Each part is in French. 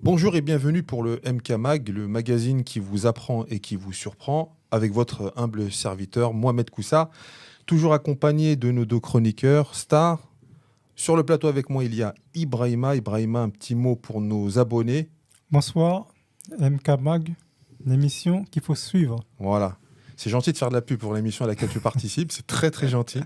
Bonjour et bienvenue pour le MK Mag, le magazine qui vous apprend et qui vous surprend, avec votre humble serviteur Mohamed Koussa, toujours accompagné de nos deux chroniqueurs stars. Sur le plateau avec moi, il y a Ibrahima. Ibrahima, un petit mot pour nos abonnés. Bonsoir, MK Mag, l'émission qu'il faut suivre. Voilà. C'est gentil de faire de la pub pour l'émission à laquelle tu participes, c'est très très gentil.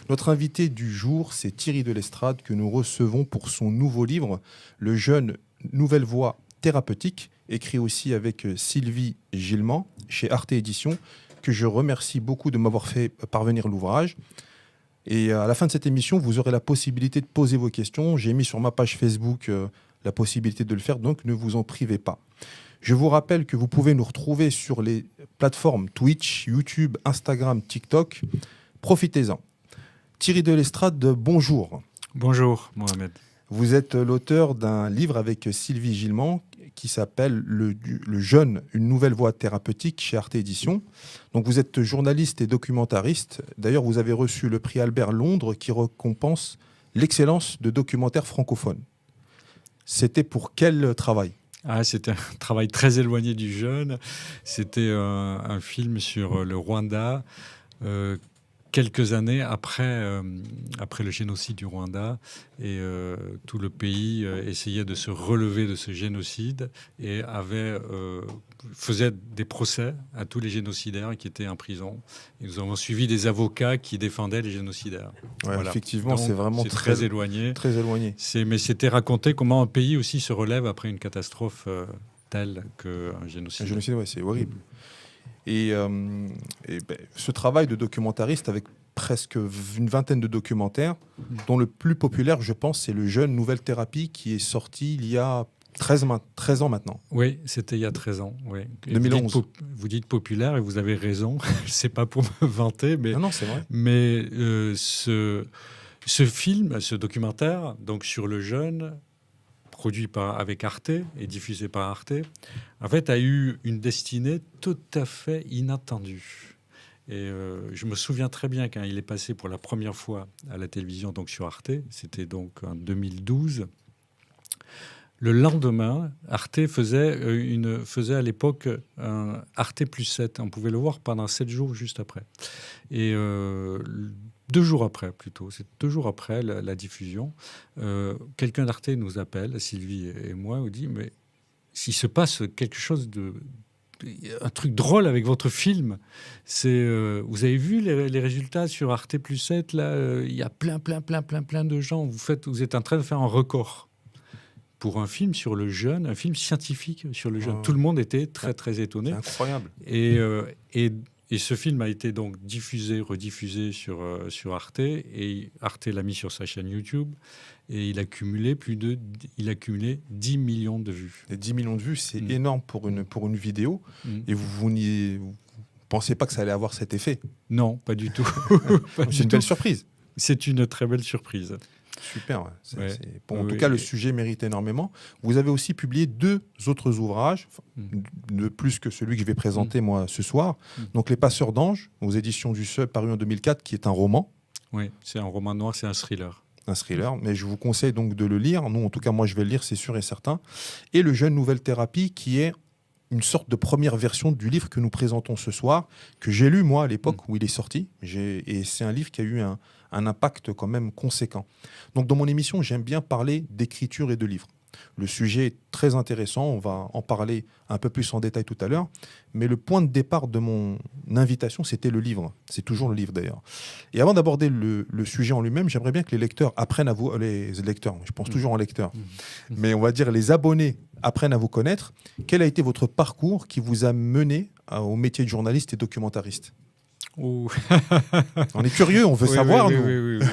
Notre invité du jour, c'est Thierry Delestrade que nous recevons pour son nouveau livre, Le jeune Nouvelle Voie thérapeutique, écrit aussi avec Sylvie Gilman chez Arte Éditions, que je remercie beaucoup de m'avoir fait parvenir l'ouvrage. Et à la fin de cette émission, vous aurez la possibilité de poser vos questions. J'ai mis sur ma page Facebook la possibilité de le faire, donc ne vous en privez pas. Je vous rappelle que vous pouvez nous retrouver sur les plateformes Twitch, YouTube, Instagram, TikTok. Profitez-en. Thierry Delestrade, bonjour. Bonjour Mohamed. Vous êtes l'auteur d'un livre avec Sylvie Gilman qui s'appelle le jeune, une nouvelle voie thérapeutique chez Arte Éditions. Donc vous êtes journaliste et documentariste. D'ailleurs, vous avez reçu le prix Albert Londres qui récompense l'excellence de documentaire francophone. C'était pour quel travail ? C'était un travail très éloigné du jeune. C'était un film sur le Rwanda, quelques années après le génocide du Rwanda. Et tout le pays essayait de se relever de ce génocide et faisait des procès à tous les génocidaires qui étaient en prison. Et nous avons suivi des avocats qui défendaient les génocidaires. Ouais, voilà. Effectivement, donc, c'est vraiment très éloigné. Très éloigné. Mais c'était raconter comment un pays aussi se relève après une catastrophe telle qu'un génocide. Un génocide, ouais, c'est horrible. Et ce travail de documentariste avec presque une vingtaine de documentaires, dont le plus populaire, je pense, c'est Le jeune Nouvelle Thérapie qui est sorti il y a 13 ans maintenant. Oui, c'était il y a 13 ans. Oui. 2011. Vous dites populaire et vous avez raison. C'est pas pour me vanter, mais, non, c'est vrai. Mais ce film, ce documentaire, donc sur le jeune, produit avec Arte et diffusé par Arte, en fait, a eu une destinée tout à fait inattendue. Et je me souviens très bien quand il est passé pour la première fois à la télévision, donc sur Arte, c'était donc en 2012. Le lendemain, Arte faisait à l'époque un Arte plus 7. On pouvait le voir pendant 7 jours juste après. Et 2 jours après, plutôt, c'est 2 jours après la diffusion, quelqu'un d'Arte nous appelle, Sylvie et moi, nous dit « Mais s'il se passe quelque chose un truc drôle avec votre film, vous avez vu les résultats sur Arte plus 7, là, il y a plein de gens, vous êtes en train de faire un record. » Pour un film sur le jeune, un film scientifique sur le jeune. Tout le monde était très étonné. C'est incroyable. Et ce film a été donc diffusé, rediffusé sur Arte, et Arte l'a mis sur sa chaîne YouTube, et il a cumulé 10 millions de vues. Et 10 millions de vues, c'est énorme pour une vidéo. Et vous ne pensez pas que ça allait avoir cet effet ? Non, pas du tout. C'est une belle surprise. C'est une très belle surprise. Super. Ouais. Ouais. En tout cas, le sujet mérite énormément. Vous avez aussi publié 2 autres ouvrages, de plus que celui que je vais présenter moi ce soir. Donc, Les Passeurs d'anges, aux éditions du Seuil, paru en 2004, qui est un roman. Oui, c'est un roman noir, c'est un thriller. Un thriller, mais je vous conseille donc de le lire. Nous, en tout cas, moi, je vais le lire, c'est sûr et certain. Et Le jeune Nouvelle Thérapie, qui est une sorte de première version du livre que nous présentons ce soir, que j'ai lu, moi, à l'époque où il est sorti. Et c'est un livre qui a eu un impact quand même conséquent. Donc, dans mon émission, j'aime bien parler d'écriture et de livres. Le sujet est très intéressant, on va en parler un peu plus en détail tout à l'heure. Mais le point de départ de mon invitation, c'était le livre. C'est toujours le livre, d'ailleurs. Et avant d'aborder le sujet en lui-même, j'aimerais bien que les lecteurs apprennent à vous... Les lecteurs, je pense toujours en lecteurs. Mais on va dire les abonnés apprennent à vous connaître. Quel a été votre parcours qui vous a mené au métier de journaliste et documentariste ? Oh. On est curieux, on veut savoir, nous. Oui.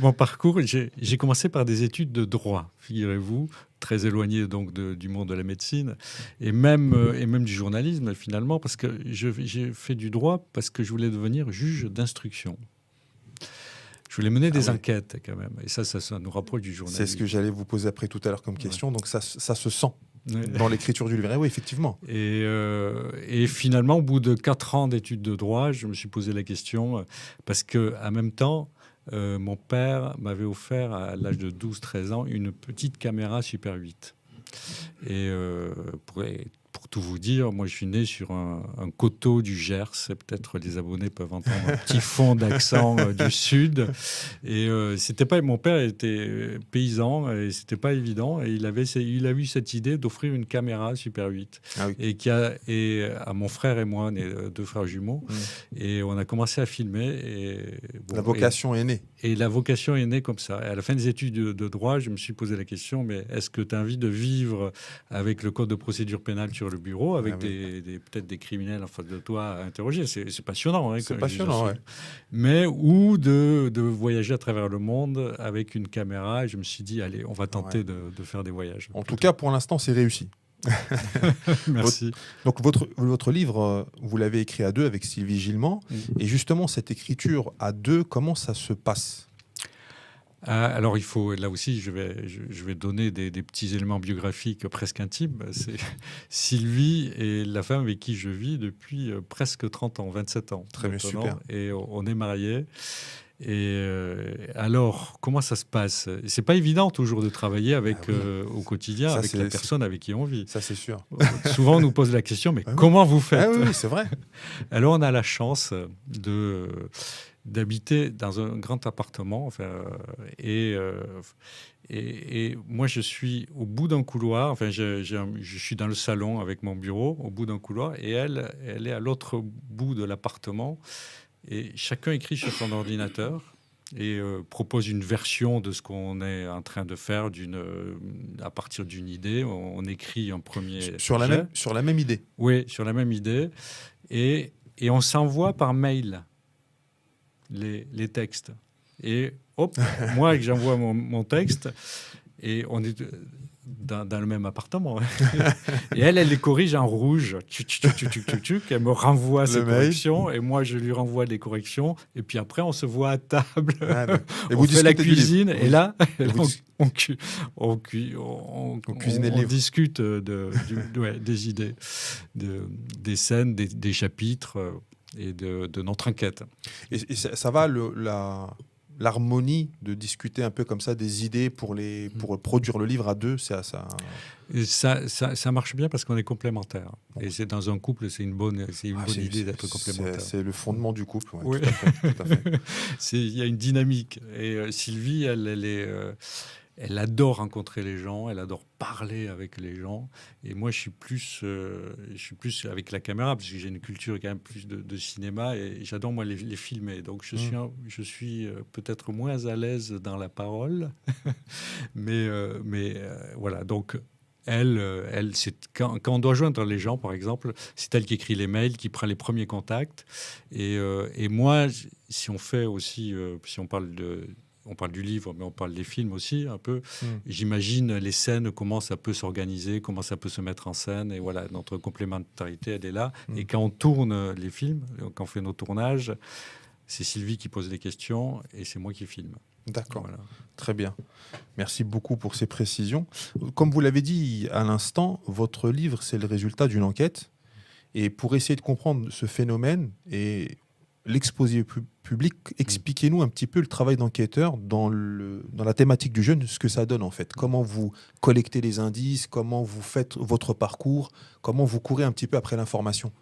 Mon parcours, j'ai commencé par des études de droit, figurez-vous, très éloigné donc du monde de la médecine et même du journalisme finalement, parce que j'ai fait du droit parce que je voulais devenir juge d'instruction. Je voulais mener des enquêtes quand même, et ça nous rapproche du journalisme. C'est ce que j'allais vous poser après tout à l'heure comme question, donc ça se sent. Dans l'écriture du livre, oui, effectivement. Et finalement, au bout de 4 ans d'études de droit, je me suis posé la question, parce qu'en même temps, mon père m'avait offert, à l'âge de 12-13 ans, une petite caméra Super 8. Et pour tout vous dire, moi je suis né sur un coteau du Gers. Et peut-être les abonnés peuvent entendre un petit fond d'accent du sud. Et c'était pas. Mon père était paysan et c'était pas évident. Et il a eu cette idée d'offrir une caméra Super 8 Ah oui. et à mon frère et moi, on est deux frères jumeaux. Et on a commencé à filmer. Et, bon, La vocation est née. Et la vocation est née comme ça. Et à la fin des études de droit, je me suis posé la question, mais est-ce que tu as envie de vivre avec le code de procédure pénale sur le bureau, avec peut-être des criminels en face de toi à interroger? C'est passionnant. Hein, c'est passionnant, ouais. Mais ou de voyager à travers le monde avec une caméra. Et je me suis dit, allez, on va tenter de faire des voyages. En tout cas, pour l'instant, c'est réussi. Merci. Donc votre livre, vous l'avez écrit à deux avec Sylvie Gilman. Et justement, cette écriture à deux, comment ça se passe? Alors, il faut, là aussi, je vais donner des petits éléments biographiques presque intimes. Sylvie est la femme avec qui je vis depuis presque 30 ans, 27 ans. Très bien, super. Et on est mariés. Et alors, comment ça se passe? C'est pas évident toujours de travailler avec au quotidien ça, avec la personne avec qui on vit. Ça, c'est sûr. Souvent, on nous pose la question, mais comment vous faites? Oui, c'est vrai. Alors, on a la chance d'habiter dans un grand appartement. Et moi, je suis au bout d'un couloir. Enfin, je suis dans le salon avec mon bureau, au bout d'un couloir. Et elle est à l'autre bout de l'appartement. Et chacun écrit sur son ordinateur et propose une version de ce qu'on est en train de faire à partir d'une idée. On écrit un premier sur la même idée. Oui, sur la même idée. Et on s'envoie par mail les textes. Et hop, moi, j'envoie mon texte et on est dans le même appartement. Et elle les corrige en rouge. Elle me renvoie ses corrections et moi, je lui renvoie les corrections. Et puis après, on se voit à table. Et on fait la cuisine. Et là, on discute des idées, des scènes, des chapitres et de notre enquête. Et ça va, l'harmonie de discuter un peu comme ça des idées pour produire le livre à deux, ça marche bien parce qu'on est complémentaires. Et c'est dans un couple, c'est une bonne idée d'être complémentaires. C'est le fondement du couple. Oui. Tout à fait. Il y a une dynamique. Et Sylvie, elle adore rencontrer les gens, elle adore parler avec les gens. Et moi, je suis plus avec la caméra, parce que j'ai une culture quand même plus de cinéma, et j'adore, moi, les filmer. Donc, je suis peut-être moins à l'aise dans la parole. mais voilà, donc... Elle, quand on doit joindre les gens, par exemple, c'est elle qui écrit les mails, qui prend les premiers contacts. Et moi, si on fait aussi, si on parle du livre, mais on parle des films aussi un peu. J'imagine les scènes, comment ça peut s'organiser, comment ça peut se mettre en scène. Et voilà, notre complémentarité, elle est là. Et quand on tourne les films, quand on fait nos tournages, c'est Sylvie qui pose les questions et c'est moi qui filme. D'accord, voilà. Très bien. Merci beaucoup pour ces précisions. Comme vous l'avez dit à l'instant, votre livre, c'est le résultat d'une enquête. Et pour essayer de comprendre ce phénomène et l'exposé public, expliquez-nous un petit peu le travail d'enquêteur dans la thématique du jeune, ce que ça donne en fait. Comment vous collectez les indices, comment vous faites votre parcours, comment vous courez un petit peu après l'information.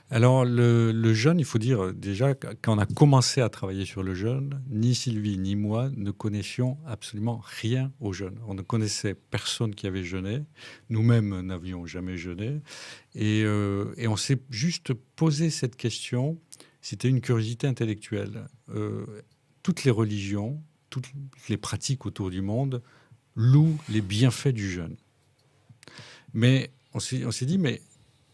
Alors, le jeune, il faut dire déjà, quand on a commencé à travailler sur le jeune, ni Sylvie ni moi ne connaissions absolument rien au jeune. On ne connaissait personne qui avait jeûné. Nous-mêmes n'avions jamais jeûné. Et on s'est juste posé cette question. C'était une curiosité intellectuelle. Toutes les religions, toutes les pratiques autour du monde louent les bienfaits du jeûne. Mais on s'est dit, mais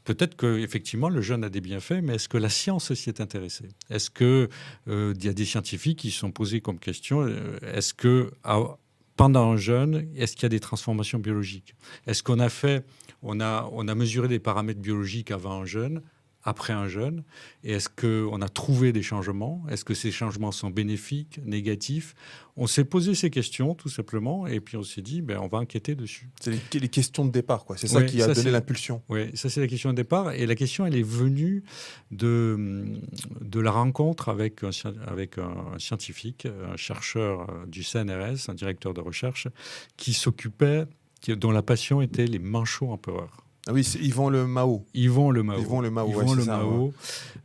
peut-être qu'effectivement, le jeûne a des bienfaits, mais est-ce que la science s'y est intéressée? Est-ce qu'il y a des scientifiques qui se sont posés comme question, est-ce que pendant un jeûne, est-ce qu'il y a des transformations biologiques? Est-ce qu'on a mesuré des paramètres biologiques avant un jeûne, après un jeûne? Et est-ce qu'on a trouvé des changements? Est-ce que ces changements sont bénéfiques, négatifs? On s'est posé ces questions, tout simplement, et puis on s'est dit, on va enquêter dessus. C'est les questions de départ, quoi. C'est ça qui a donné l'impulsion. Oui, ça c'est la question de départ. Et la question, elle est venue de la rencontre avec un scientifique, un chercheur du CNRS, un directeur de recherche, qui s'occupait dont la passion était les manchots empereurs. Ah oui, c'est Yvan Le Mao. Yvan Le Mao. Yvan Le Mao, ouais, Yvan c'est Le ça, Mao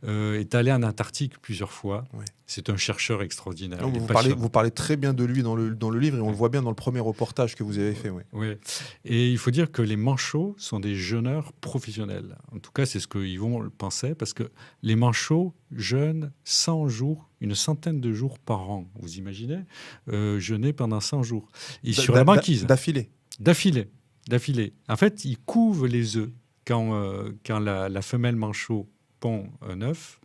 est allé en Antarctique plusieurs fois. Ouais. C'est un chercheur extraordinaire. Non, Il est vous parlez très bien de lui dans le livre et on le voit bien dans le premier reportage que vous avez fait. Ouais. Oui. Et il faut dire que les manchots sont des jeûneurs professionnels. En tout cas, c'est ce que Yvon pensait, parce que les manchots jeûnent 100 jours, une centaine de jours par an. Vous imaginez jeûner pendant 100 jours. Et sur la banquise. D'affilée. D'affilée. En fait, ils couvent les œufs. Quand la femelle manchot pond un œuf,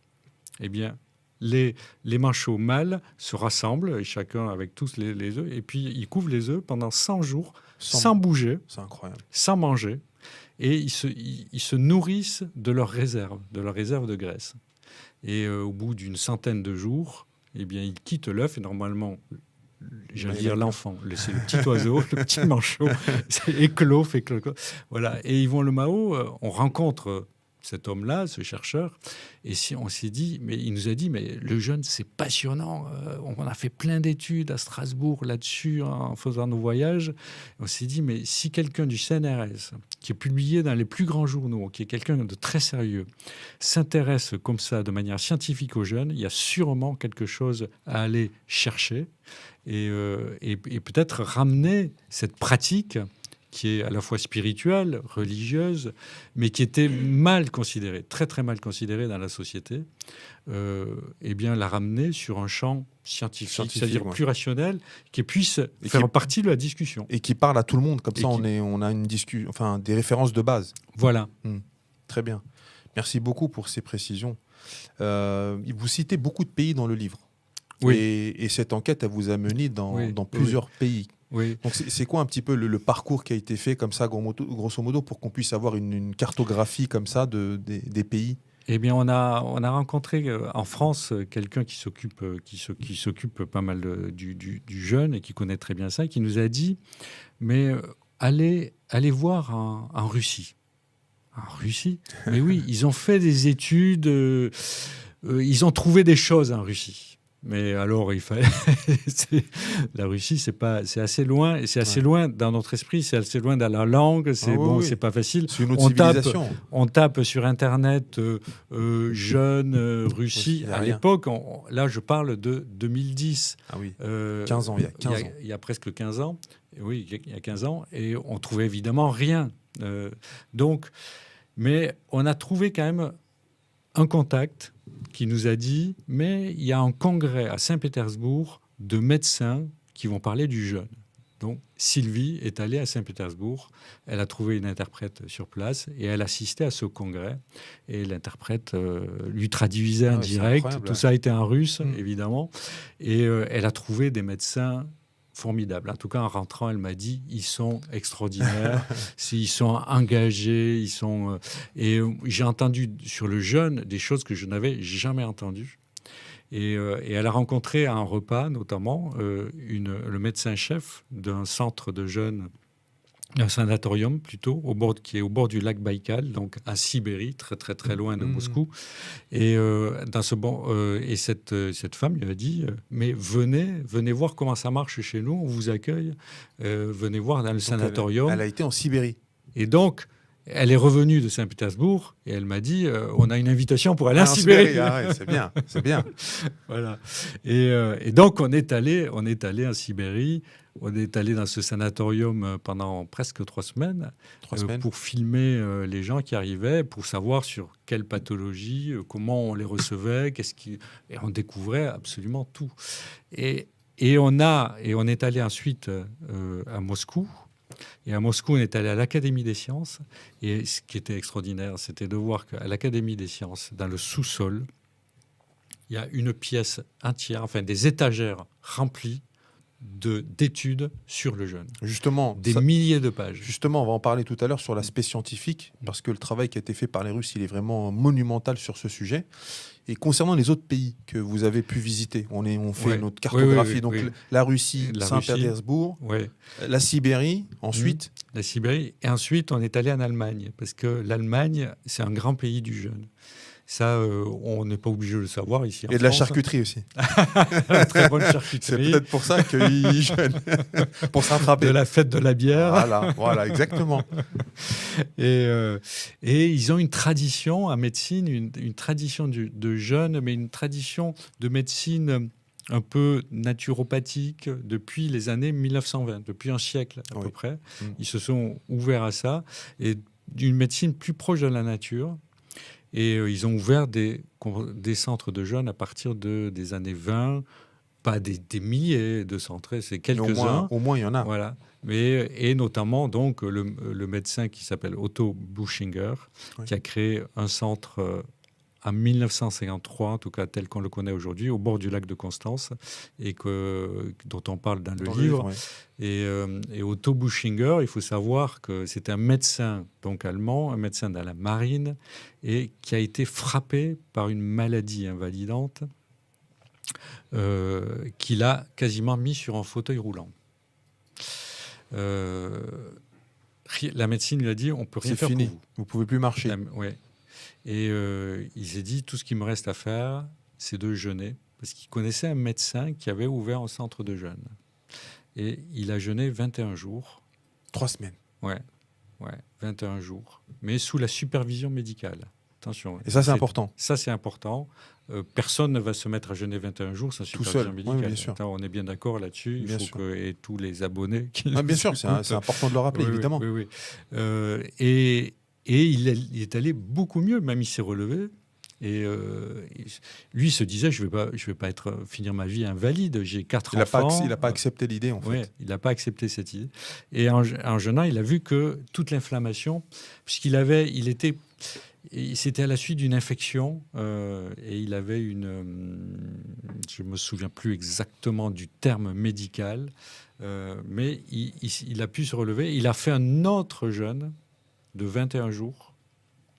eh bien, les manchots mâles se rassemblent, et chacun avec tous les œufs, et puis ils couvrent les œufs pendant 100 jours, sans bouger, C'est incroyable. sans manger, et ils se nourrissent de leurs réserves, de graisse. Et au bout d'une centaine de jours, eh bien, ils quittent l'œuf, et normalement, j'allais dire l'enfant, c'est le petit oiseau, le petit manchot, éclot. Voilà. Et Yvan Le Mao, on rencontre cet homme-là, ce chercheur, et on s'est dit, mais il nous a dit, mais le jeûne, c'est passionnant. On a fait plein d'études à Strasbourg là-dessus en faisant nos voyages. On s'est dit, mais si quelqu'un du CNRS, qui est publié dans les plus grands journaux, qui est quelqu'un de très sérieux, s'intéresse comme ça de manière scientifique au jeûne, il y a sûrement quelque chose à aller chercher et peut-être ramener cette pratique qui est à la fois spirituelle, religieuse, mais qui était mal considérée, très très mal considérée dans la société, eh bien la ramener sur un champ scientifique c'est-à-dire plus rationnel, qui puisse faire partie de la discussion. Et qui parle à tout le monde, comme ça on a une discussion, enfin des références de base. Voilà. Très bien. Merci beaucoup pour ces précisions. Vous citez beaucoup de pays dans le livre. Oui. Et cette enquête, elle vous a mené dans plusieurs pays. Oui. Donc c'est quoi un petit peu le parcours qui a été fait comme ça, grosso modo, pour qu'on puisse avoir une cartographie comme ça des pays? Eh bien, on a rencontré en France quelqu'un qui s'occupe pas mal du jeûne et qui connaît très bien ça, et qui nous a dit, mais allez voir en Russie. En Russie? Mais oui, ils ont fait des études, ils ont trouvé des choses en Russie. Mais alors, il fallait. La Russie, c'est assez loin, et c'est assez loin dans notre esprit, c'est assez loin dans la langue. C'est pas facile. C'est une autre civilisation. On tape sur Internet jeune Russie. À l'époque, là, je parle de 2010. Ah oui. 15 ans, il y a 15 ans. Il y a presque 15 ans. Oui, il y a 15 ans, et on trouvait évidemment rien. Mais on a trouvé quand même un contact qui nous a dit, mais il y a un congrès à Saint-Pétersbourg de médecins qui vont parler du jeûne. Donc Sylvie est allée à Saint-Pétersbourg, elle a trouvé une interprète sur place et elle assistait à ce congrès. Et l'interprète lui traduisait en direct. Tout ça était en russe, évidemment. Et elle a trouvé des médecins formidable. En tout cas, en rentrant, elle m'a dit, ils sont extraordinaires, ils sont engagés, et j'ai entendu sur le jeûne des choses que je n'avais jamais entendues. Et elle a rencontré à un repas, notamment, le médecin-chef d'un centre de jeûne, un sanatorium plutôt, qui est au bord du lac Baïkal, donc en Sibérie, très très très loin de Moscou. Et cette femme lui a dit, mais venez voir comment ça marche chez nous, on vous accueille, venez voir dans le sanatorium. Elle a été en Sibérie. Et donc, elle est revenue de Saint-Pétersbourg et elle m'a dit, on a une invitation pour aller en Sibérie. Ah ouais, c'est bien. Voilà. Et donc, on est allé en Sibérie. On est allé dans ce sanatorium pendant presque 3 semaines, pour filmer les gens qui arrivaient, pour savoir sur quelle pathologie, comment on les recevait, et on découvrait absolument tout. Et on est allé ensuite à Moscou. Et à Moscou, on est allé à l'Académie des sciences. Et ce qui était extraordinaire, c'était de voir qu'à l'Académie des sciences, dans le sous-sol, il y a une pièce entière, enfin des étagères remplies d'études sur le jeûne. Justement, milliers de pages. Justement, on va en parler tout à l'heure sur l'aspect scientifique, parce que le travail qui a été fait par les Russes, il est vraiment monumental sur ce sujet. Et concernant les autres pays que vous avez pu visiter, on fait notre cartographie. Donc la Russie, Saint-Pétersbourg, la Sibérie, ensuite la Sibérie, et ensuite on est allé en Allemagne, parce que l'Allemagne, c'est un grand pays du jeûne. Ça, on n'est pas obligé de le savoir ici en Et de la France. charcuterie aussi. Très bonne C'est charcuterie. peut-être pour ça qu'il jeûne. Pour s'attraper. De la fête de la bière. Voilà, exactement. Et ils ont une tradition en médecine, une tradition de jeûne, mais une tradition de médecine un peu naturopathique depuis les années 1920, depuis un siècle à peu près. Ils se sont ouverts à ça, et d'une médecine plus proche de la nature. Et ils ont ouvert des centres de jeûne à partir des années 20, pas des milliers de centres, c'est quelques-uns. Au moins, il y en a. Voilà. Et notamment donc le médecin qui s'appelle Otto Buchinger, qui a créé un centre en 1953, en tout cas tel qu'on le connaît aujourd'hui, au bord du lac de Constance, et dont on parle dans le livre. Et Otto Buchinger, il faut savoir que c'est un médecin donc allemand, un médecin dans la marine, et qui a été frappé par une maladie invalidante qu'il a quasiment mis sur un fauteuil roulant. La médecine lui a dit, on peut rien faire fini. pour vous. Vous pouvez plus marcher. Ouais. Et il s'est dit, tout ce qui me reste à faire, c'est de jeûner. Parce qu'il connaissait un médecin qui avait ouvert un centre de jeûne. Et il a jeûné 21 jours. 3 semaines. Ouais, 21 jours. Mais sous la supervision médicale. Attention. Et ça, c'est important. Ça, c'est important. Personne ne va se mettre à jeûner 21 jours sans supervision médicale. Oui, bien sûr. Attends, on est bien d'accord là-dessus. Il faut et tous les abonnés qui bien sûr, c'est important de le rappeler, évidemment. Oui. Et il est allé beaucoup mieux, même il s'est relevé. Et lui se disait, je vais pas finir ma vie invalide, j'ai 4 enfants. Il n'a pas accepté l'idée, en fait. Il n'a pas accepté cette idée. Et en jeûnant, il a vu que toute l'inflammation, c'était à la suite d'une infection, et il avait je me souviens plus exactement du terme médical, mais il a pu se relever. Il a fait un autre jeûne de 21 jours,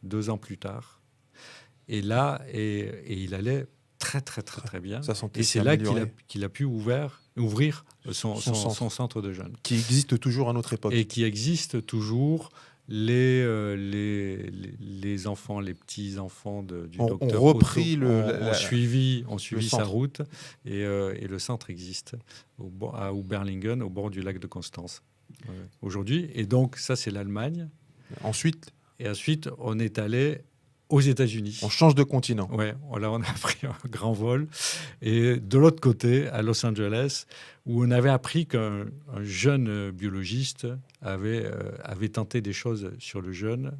2 ans plus tard. Et là, et il allait très, très, très, très bien. Et c'est là qu'il a pu ouvrir son centre de jeûne. Qui existe toujours à notre époque. Et qui existe toujours. Les enfants, les petits-enfants du docteur repris Otto ont suivi sa route. Et le centre existe à Oberlingen, au bord du lac de Constance, aujourd'hui. Et donc, ça, c'est l'Allemagne. Ensuite, on est allé aux États-Unis. On change de continent. Ouais, là, on a pris un grand vol. Et de l'autre côté, à Los Angeles, où on avait appris qu'un jeune biologiste avait tenté des choses sur le jeûne.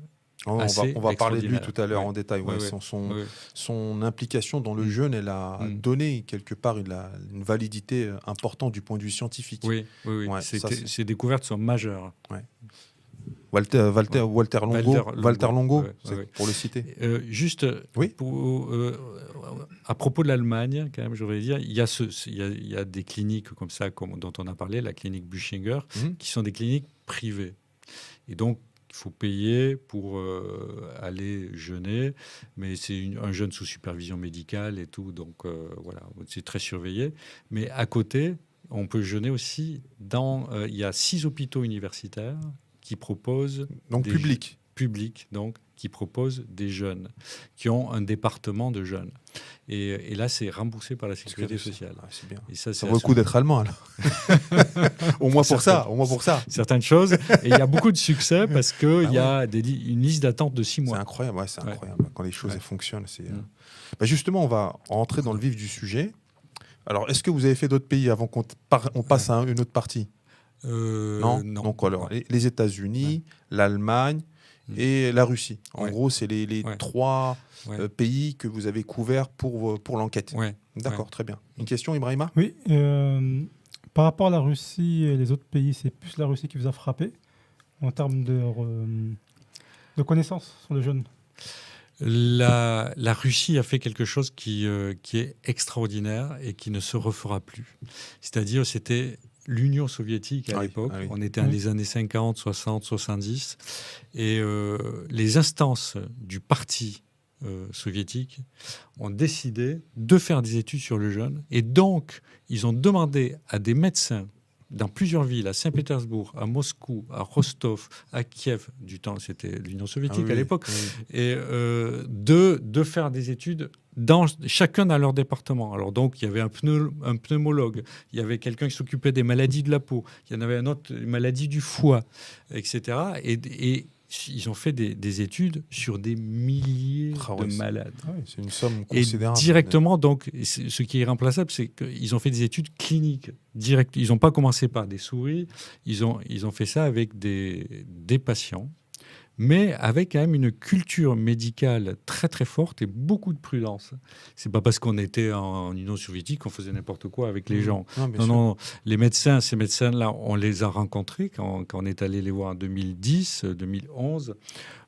On va parler de lui tout à l'heure en détail. Son implication dans le jeûne, elle a donné quelque part une validité importante du point de vue scientifique. Oui. Ces découvertes sont majeures. Ouais. Walter Longo, pour le citer. Juste à propos de l'Allemagne, quand même, je voudrais dire, il y a des cliniques comme ça, dont on a parlé, la clinique Buchinger, qui sont des cliniques privées. Et donc, il faut payer pour aller jeûner, mais c'est un jeûne sous supervision médicale et tout, donc voilà, c'est très surveillé. Mais à côté, on peut jeûner aussi il y a 6 hôpitaux universitaires qui proposent publics, donc qui proposent des jeunes, qui ont un département de jeunes. Et là, c'est remboursé par la sécurité sociale. C'est bien. Et ça vaut le coup d'être allemand, alors. Au moins pour ça. Certaines choses. Et il y a beaucoup de succès parce qu'il y a une liste d'attente de 6 mois. C'est incroyable, incroyable. Quand les choses fonctionnent. Justement, on va rentrer dans le vif du sujet. Alors, est-ce que vous avez fait d'autres pays avant qu'on passe à une autre partie ? Non. Donc, alors, les États-Unis, l'Allemagne et la Russie. En gros, c'est les 3 pays que vous avez couverts pour l'enquête. D'accord, très bien. Une question, Ibrahima ? Oui. Par rapport à la Russie et les autres pays, c'est plus la Russie qui vous a frappé en termes de connaissances sur le jeûne. La Russie a fait quelque chose qui est extraordinaire et qui ne se refera plus. C'est-à-dire, c'était l'Union soviétique à l'époque. On était dans les années 50, 60, 70. Et les instances du parti soviétique ont décidé de faire des études sur le jeûne. Et donc, ils ont demandé à des médecins dans plusieurs villes, à Saint-Pétersbourg, à Moscou, à Rostov, à Kiev, du temps c'était l'Union soviétique à l'époque, et de faire des études chacun dans leur département. Alors donc, il y avait un pneumologue, il y avait quelqu'un qui s'occupait des maladies de la peau, il y en avait un autre, maladie du foie, etc. Et ils ont fait des études sur des milliers de malades. C'est une somme Et considérable. directement, donc, ce qui est irremplaçable, c'est qu'ils ont fait des études cliniques directes. Ils n'ont pas commencé par des souris, ils ont fait ça avec des patients, mais avec quand même une culture médicale très très forte et beaucoup de prudence. C'est pas parce qu'on était en Union soviétique qu'on faisait n'importe quoi avec les gens. Non, les médecins, ces médecins-là, on les a rencontrés quand on est allé les voir en 2010, 2011,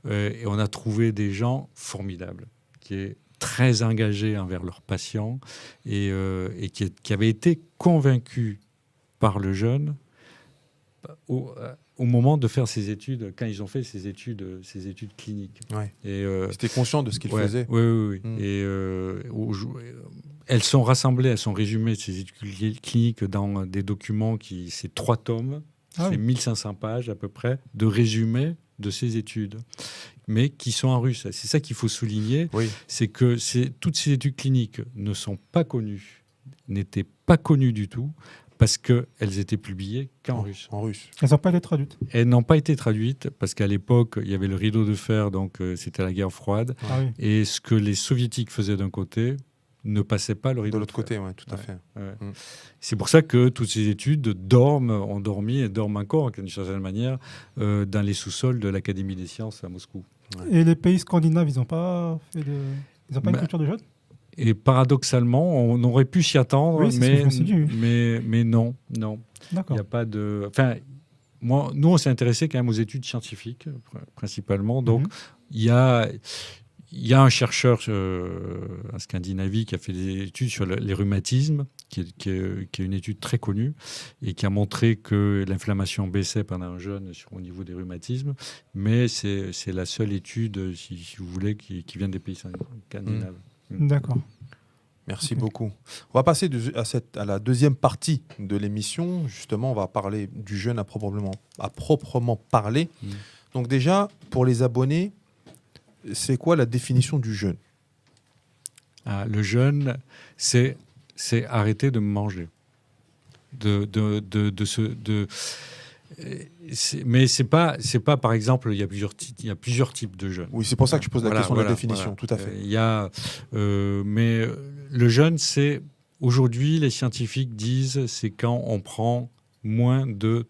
et on a trouvé des gens formidables, qui est très engagés envers leurs patients et qui avaient été convaincus par le jeune au moment de faire ces études, quand ils ont fait ces études cliniques. Ouais. Et c'était conscient de ce qu'ils faisaient. Oui. Et elles sont rassemblées, elles sont résumées, ces études cliniques, dans des documents c'est 3 tomes, c'est 1500 pages à peu près, de résumés de ces études, mais qui sont en russe. C'est ça qu'il faut souligner, c'est que toutes ces études cliniques n'étaient pas connues du tout, parce qu'elles étaient publiées qu'en russe. En russe. Elles n'ont pas été traduites. Elles n'ont pas été traduites parce qu'à l'époque, il y avait le rideau de fer, donc c'était la guerre froide. Et ce que les soviétiques faisaient d'un côté ne passait pas le rideau de l'autre côté. Oui, tout à fait. C'est pour ça que toutes ces études ont dormi et dorment encore, d'une certaine manière, dans les sous-sols de l'Académie des sciences à Moscou. Et les pays scandinaves, ils n'ont pas une culture de jeunes. Et paradoxalement, on aurait pu s'y attendre, mais non. D'accord. Il n'y a pas de. Enfin, nous, on s'est intéressé quand même aux études scientifiques, principalement. Donc, il y a un chercheur en Scandinavie qui a fait des études sur les rhumatismes, qui est une étude très connue, et qui a montré que l'inflammation baissait pendant un jeûne au niveau des rhumatismes. Mais c'est la seule étude, si vous voulez, qui vient des pays scandinaves. D'accord. Merci beaucoup. On va passer à la deuxième partie de l'émission. Justement, on va parler du jeûne à proprement parler. Donc déjà, pour les abonnés, c'est quoi la définition du jeûne ? Le jeûne, c'est arrêter de manger. Mais c'est pas par exemple, il y a plusieurs types de jeûne. Oui, c'est pour ça que je pose la question de la définition. Tout à fait. Mais le jeûne, c'est aujourd'hui les scientifiques disent c'est quand on prend moins de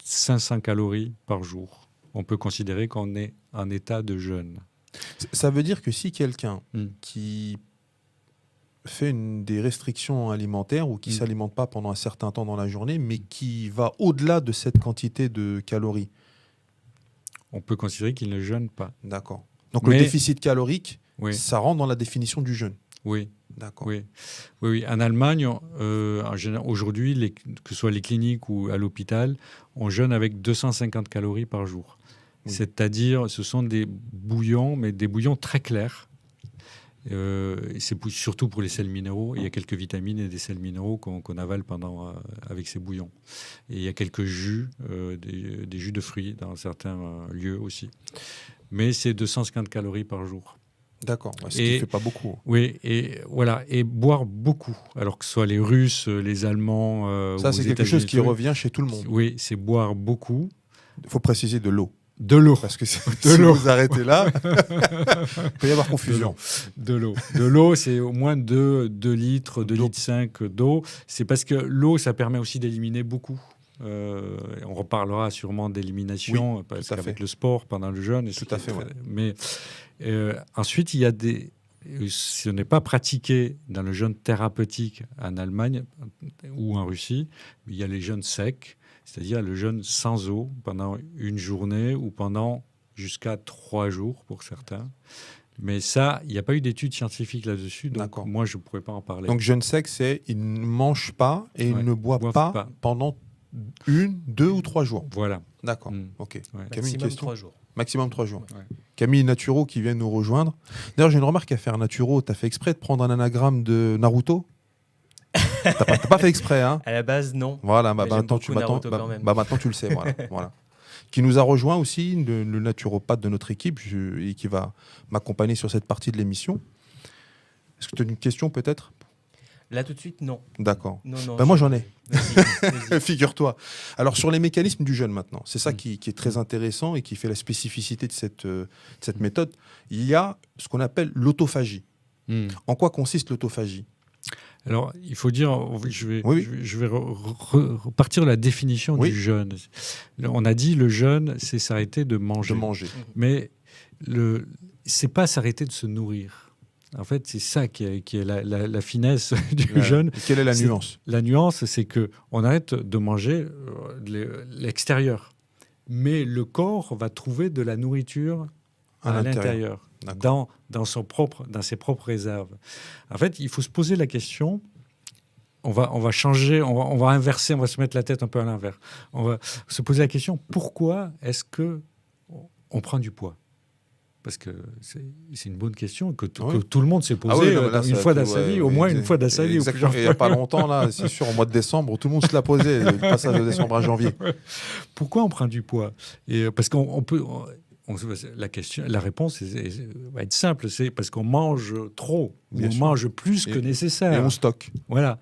500 calories par jour. On peut considérer qu'on est en état de jeûne. Ça veut dire que si quelqu'un qui fait des restrictions alimentaires ou qui ne s'alimente pas pendant un certain temps dans la journée, mais qui va au-delà de cette quantité de calories, on peut considérer qu'il ne jeûne pas. D'accord. Donc le déficit calorique, ça rentre dans la définition du jeûne. Oui. D'accord. Oui. En Allemagne, aujourd'hui, que ce soit les cliniques ou à l'hôpital, on jeûne avec 250 calories par jour. C'est-à-dire, ce sont des bouillons, mais des bouillons très clairs. C'est surtout pour les sels minéraux. Il y a quelques vitamines et des sels minéraux qu'on avale avec ces bouillons. Et il y a quelques jus, des jus de fruits dans certains lieux aussi. Mais c'est 250 calories par jour. D'accord, ce qui ne fait pas beaucoup. Oui, et voilà, et boire beaucoup. Alors que ce soit les Russes, les Allemands. Ça, c'est quelque chose qui revient chez tout le monde. Oui, c'est boire beaucoup. Il faut préciser de l'eau. De l'eau. Parce que si vous arrêtez là, il peut y avoir confusion. De l'eau. De l'eau, c'est au moins 2 litres, 2,5 litres d'eau. C'est parce que l'eau, ça permet aussi d'éliminer beaucoup. On reparlera sûrement d'élimination parce qu'avec le sport, pendant le jeûne. Tout à fait, Mais ensuite, il y a ce n'est pas pratiqué dans le jeûne thérapeutique en Allemagne ou en Russie. Il y a les jeûnes secs. C'est-à-dire le jeûne sans eau pendant une journée ou pendant jusqu'à 3 jours pour certains. Mais ça, il n'y a pas eu d'études scientifiques là-dessus, donc moi, je ne pourrais pas en parler. Donc jeûne sec, c'est il ne mange pas et il ne boit pas pendant 1, 2 ou 3 jours. Voilà. D'accord, ok. Camille, Maximum 3 jours. Maximum 3 jours. Camille Naturo qui vient nous rejoindre. D'ailleurs, j'ai une remarque à faire. Naturo, tu as fait exprès de prendre un anagramme de Naruto ? T'as pas fait exprès, hein? À la base, non. Voilà, Mais j'aime beaucoup Naruto quand même. maintenant tu le sais, voilà, voilà. Qui nous a rejoint aussi, le naturopathe de notre équipe, et qui va m'accompagner sur cette partie de l'émission. Est-ce que tu as une question peut-être? Là, tout de suite, non. D'accord. Non, Moi, j'en ai. Vas-y. Figure-toi. Alors, sur les mécanismes du jeûne maintenant, c'est ça qui est très intéressant et qui fait la spécificité de cette méthode. Il y a ce qu'on appelle l'autophagie. En quoi consiste l'autophagie? Alors, il faut dire, je vais repartir de la définition Oui. du jeûne. On a dit le jeûne, c'est s'arrêter de manger. Mais c'est pas s'arrêter de se nourrir. En fait, c'est ça qui est la finesse du jeûne. Quelle est la nuance? La nuance, c'est qu'on arrête de manger l'extérieur. Mais le corps va trouver de la nourriture à l'intérieur, dans ses propres réserves. En fait, il faut se poser la question. On va changer, on va inverser, on va se mettre la tête un peu à l'inverse. On va se poser la question, pourquoi est-ce qu'on prend du poids? Parce que c'est une bonne question que tout le monde s'est posée une fois dans sa vie, au moins une fois dans sa vie. Exactement. Il n'y a pas longtemps, là, c'est sûr, au mois de décembre, tout le monde se l'a posé, le passage de décembre à janvier. Pourquoi on prend du poids? Parce qu'on peut... la réponse va être simple, c'est parce qu'on mange trop, on mange plus que nécessaire. Et on stocke. Voilà.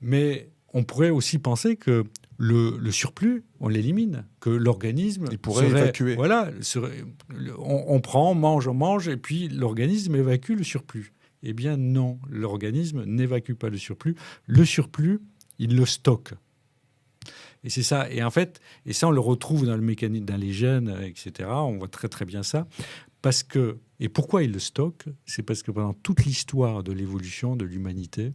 Mais on pourrait aussi penser que le surplus, on l'élimine, que l'organisme... Il pourrait évacuer. Voilà. On prend, on mange, et puis l'organisme évacue le surplus. Eh bien non, l'organisme n'évacue pas le surplus. Le surplus, il le stocke. Et c'est ça. Et en fait, ça, on le retrouve dans le mécanisme, dans les gènes, etc. On voit très, très bien ça. Et pourquoi il le stocke? C'est parce que pendant toute l'histoire de l'évolution de l'humanité,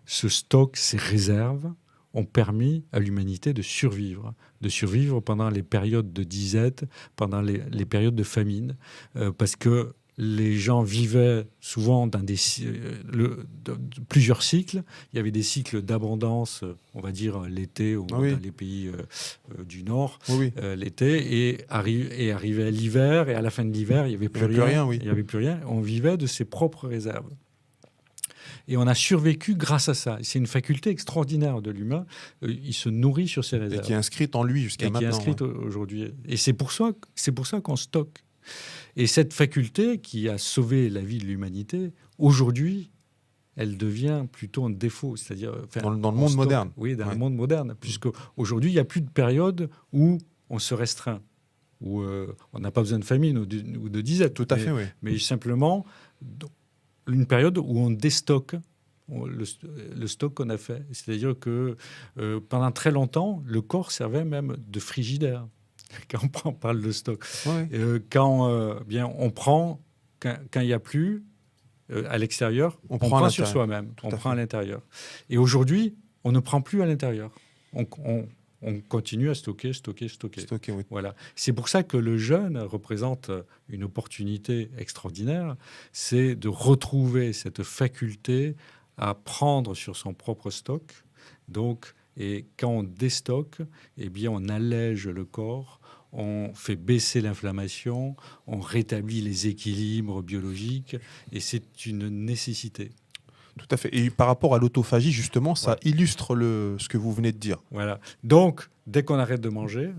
ce stock, ces réserves, ont permis à l'humanité de survivre pendant les périodes de disette, pendant les périodes de famine, parce que les gens vivaient souvent dans plusieurs cycles. Il y avait des cycles d'abondance, on va dire l'été, ou dans les pays du Nord, l'été, et arrivait l'hiver, et à la fin de l'hiver, il n'y avait plus rien. Il n'y avait plus rien. On vivait de ses propres réserves. Et on a survécu grâce à ça. C'est une faculté extraordinaire de l'humain. Il se nourrit sur ses réserves. Et qui est inscrite en lui jusqu'à maintenant. Qui est inscrite aujourd'hui. Et c'est pour ça qu'on stocke. Et cette faculté qui a sauvé la vie de l'humanité, aujourd'hui, elle devient plutôt un défaut. C'est-à-dire, dans le monde moderne. Oui, dans le monde moderne. Puisque aujourd'hui, il n'y a plus de période où on se restreint, où on n'a pas besoin de famine ou de disette. Tout à fait, oui. Mais simplement... une période où on déstocke le stock qu'on a fait. C'est-à-dire que pendant très longtemps, le corps servait même de frigidaire, quand on parle de stock. Quand on prend, quand il n'y a plus à l'extérieur, on prend sur soi-même, on prend à l'intérieur. Et aujourd'hui, on ne prend plus à l'intérieur. On continue à stocker. Oui. Voilà. C'est pour ça que le jeûne représente une opportunité extraordinaire, c'est de retrouver cette faculté à prendre sur son propre stock. Donc, et quand on déstocke, eh bien, on allège le corps, on fait baisser l'inflammation, on rétablit les équilibres biologiques, et c'est une nécessité. Tout à fait. Et par rapport à l'autophagie, justement, ça illustre ce que vous venez de dire. Voilà. Donc, dès qu'on arrête de manger,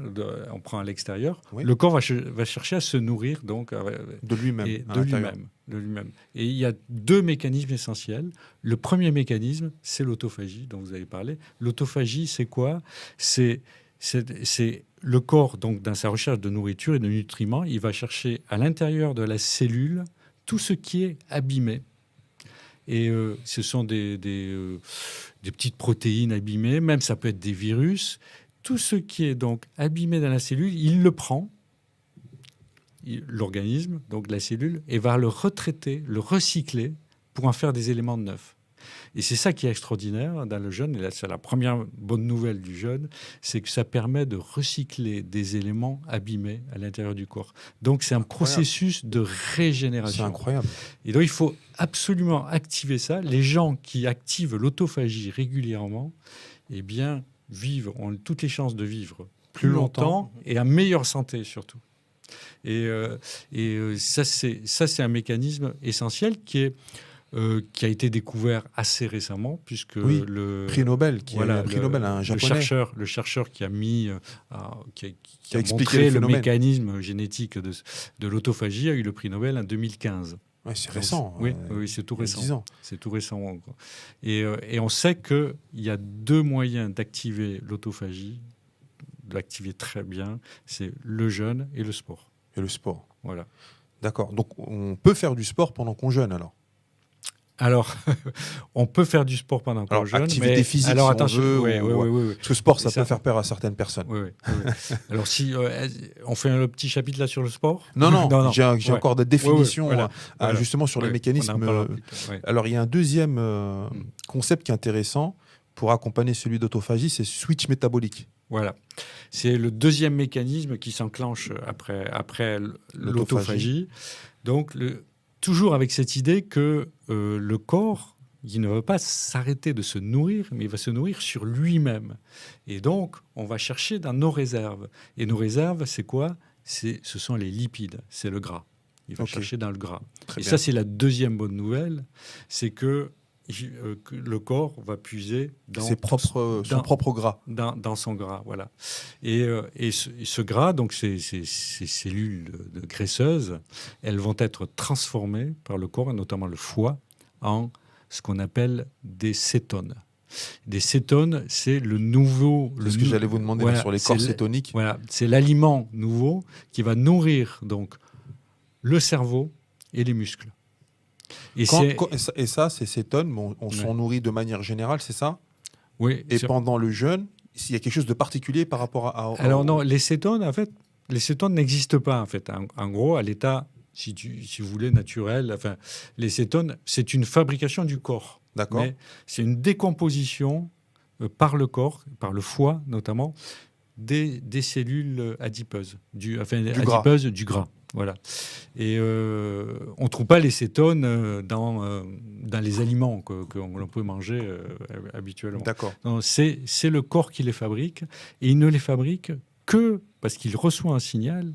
on prend à l'extérieur, le corps va chercher à se nourrir donc, de lui-même. De lui-même. Et il y a deux mécanismes essentiels. Le premier mécanisme, c'est l'autophagie dont vous avez parlé. L'autophagie, c'est quoi? C'est le corps, donc, dans sa recherche de nourriture et de nutriments, il va chercher à l'intérieur de la cellule tout ce qui est abîmé. Et ce sont des petites protéines abîmées, même ça peut être des virus. Tout ce qui est donc abîmé dans la cellule, il le prend, l'organisme, donc la cellule, et va le retraiter, le recycler pour en faire des éléments neufs. Et c'est ça qui est extraordinaire dans le jeûne, et là, c'est la première bonne nouvelle du jeûne, c'est que ça permet de recycler des éléments abîmés à l'intérieur du corps. Donc c'est un processus de régénération. C'est incroyable. Et donc il faut absolument activer ça. Les gens qui activent l'autophagie régulièrement, eh bien, ont toutes les chances de vivre plus longtemps et en meilleure santé surtout. Et ça, c'est un mécanisme essentiel qui est qui a été découvert assez récemment, puisque Oui, le prix Nobel, qui voilà, a eu un prix Nobel, un japonais. le chercheur qui a mis, qui a expliqué montré le le phénomène. mécanisme génétique de l'autophagie, a eu le prix Nobel en 2015. Ouais, c'est récent. Oui, oui, c'est tout il y a récent. 10 ans. C'est tout récent. Et on sait qu'il y a 2 moyens d'activer l'autophagie, de l'activer très bien, c'est le jeûne et le sport. Et le sport. Voilà. D'accord. Donc, on peut faire du sport pendant qu'on jeûne, alors. Alors, on peut faire du sport pendant qu'on jeûne. Activité physique, alors, si attention, on veut. oui. Parce que sport, Et ça ça- peut faire peur à certaines personnes. Oui. Alors, si on fait un petit chapitre là sur le sport. Non, j'ai Ouais. encore des définitions Voilà. justement sur les Ouais, mécanismes. on en parlera plus tard, ouais. Alors, il y a un deuxième concept qui est intéressant pour accompagner celui d'autophagie, c'est switch métabolique. Voilà. C'est le deuxième mécanisme qui s'enclenche après l'autophagie. Donc, toujours avec cette idée que le corps, il ne va pas s'arrêter de se nourrir, mais il va se nourrir sur lui-même. Et donc, on va chercher dans nos réserves. Et nos réserves, c'est quoi ? Ce sont les lipides, c'est le gras. Il va chercher dans le gras. Très Et bien. ça, c'est la deuxième bonne nouvelle, c'est que le corps va puiser dans son propre gras. dans son gras, voilà. Et ce gras, donc ces cellules de graisseuses, elles vont être transformées par le corps, et notamment le foie, en ce qu'on appelle des cétones. Des cétones, c'est le nouveau... C'est ce que j'allais vous demander sur les corps cétoniques. Voilà, c'est l'aliment nouveau qui va nourrir donc le cerveau et les muscles. Et ça, ces cétones, on s'en nourrit de manière générale, c'est ça ? Oui. Et pendant le jeûne, il y a quelque chose de particulier par rapport à... Alors non, les cétones, en fait, n'existent pas, en fait. En gros, à l'état, si vous voulez, naturel, enfin, les cétones, c'est une fabrication du corps. D'accord. Mais c'est une décomposition par le corps, par le foie notamment, des cellules adipeuses, du gras. Voilà. Et on ne trouve pas les cétones dans les aliments que l'on peut manger habituellement. D'accord. Non, c'est le corps qui les fabrique, et il ne les fabrique que parce qu'il reçoit un signal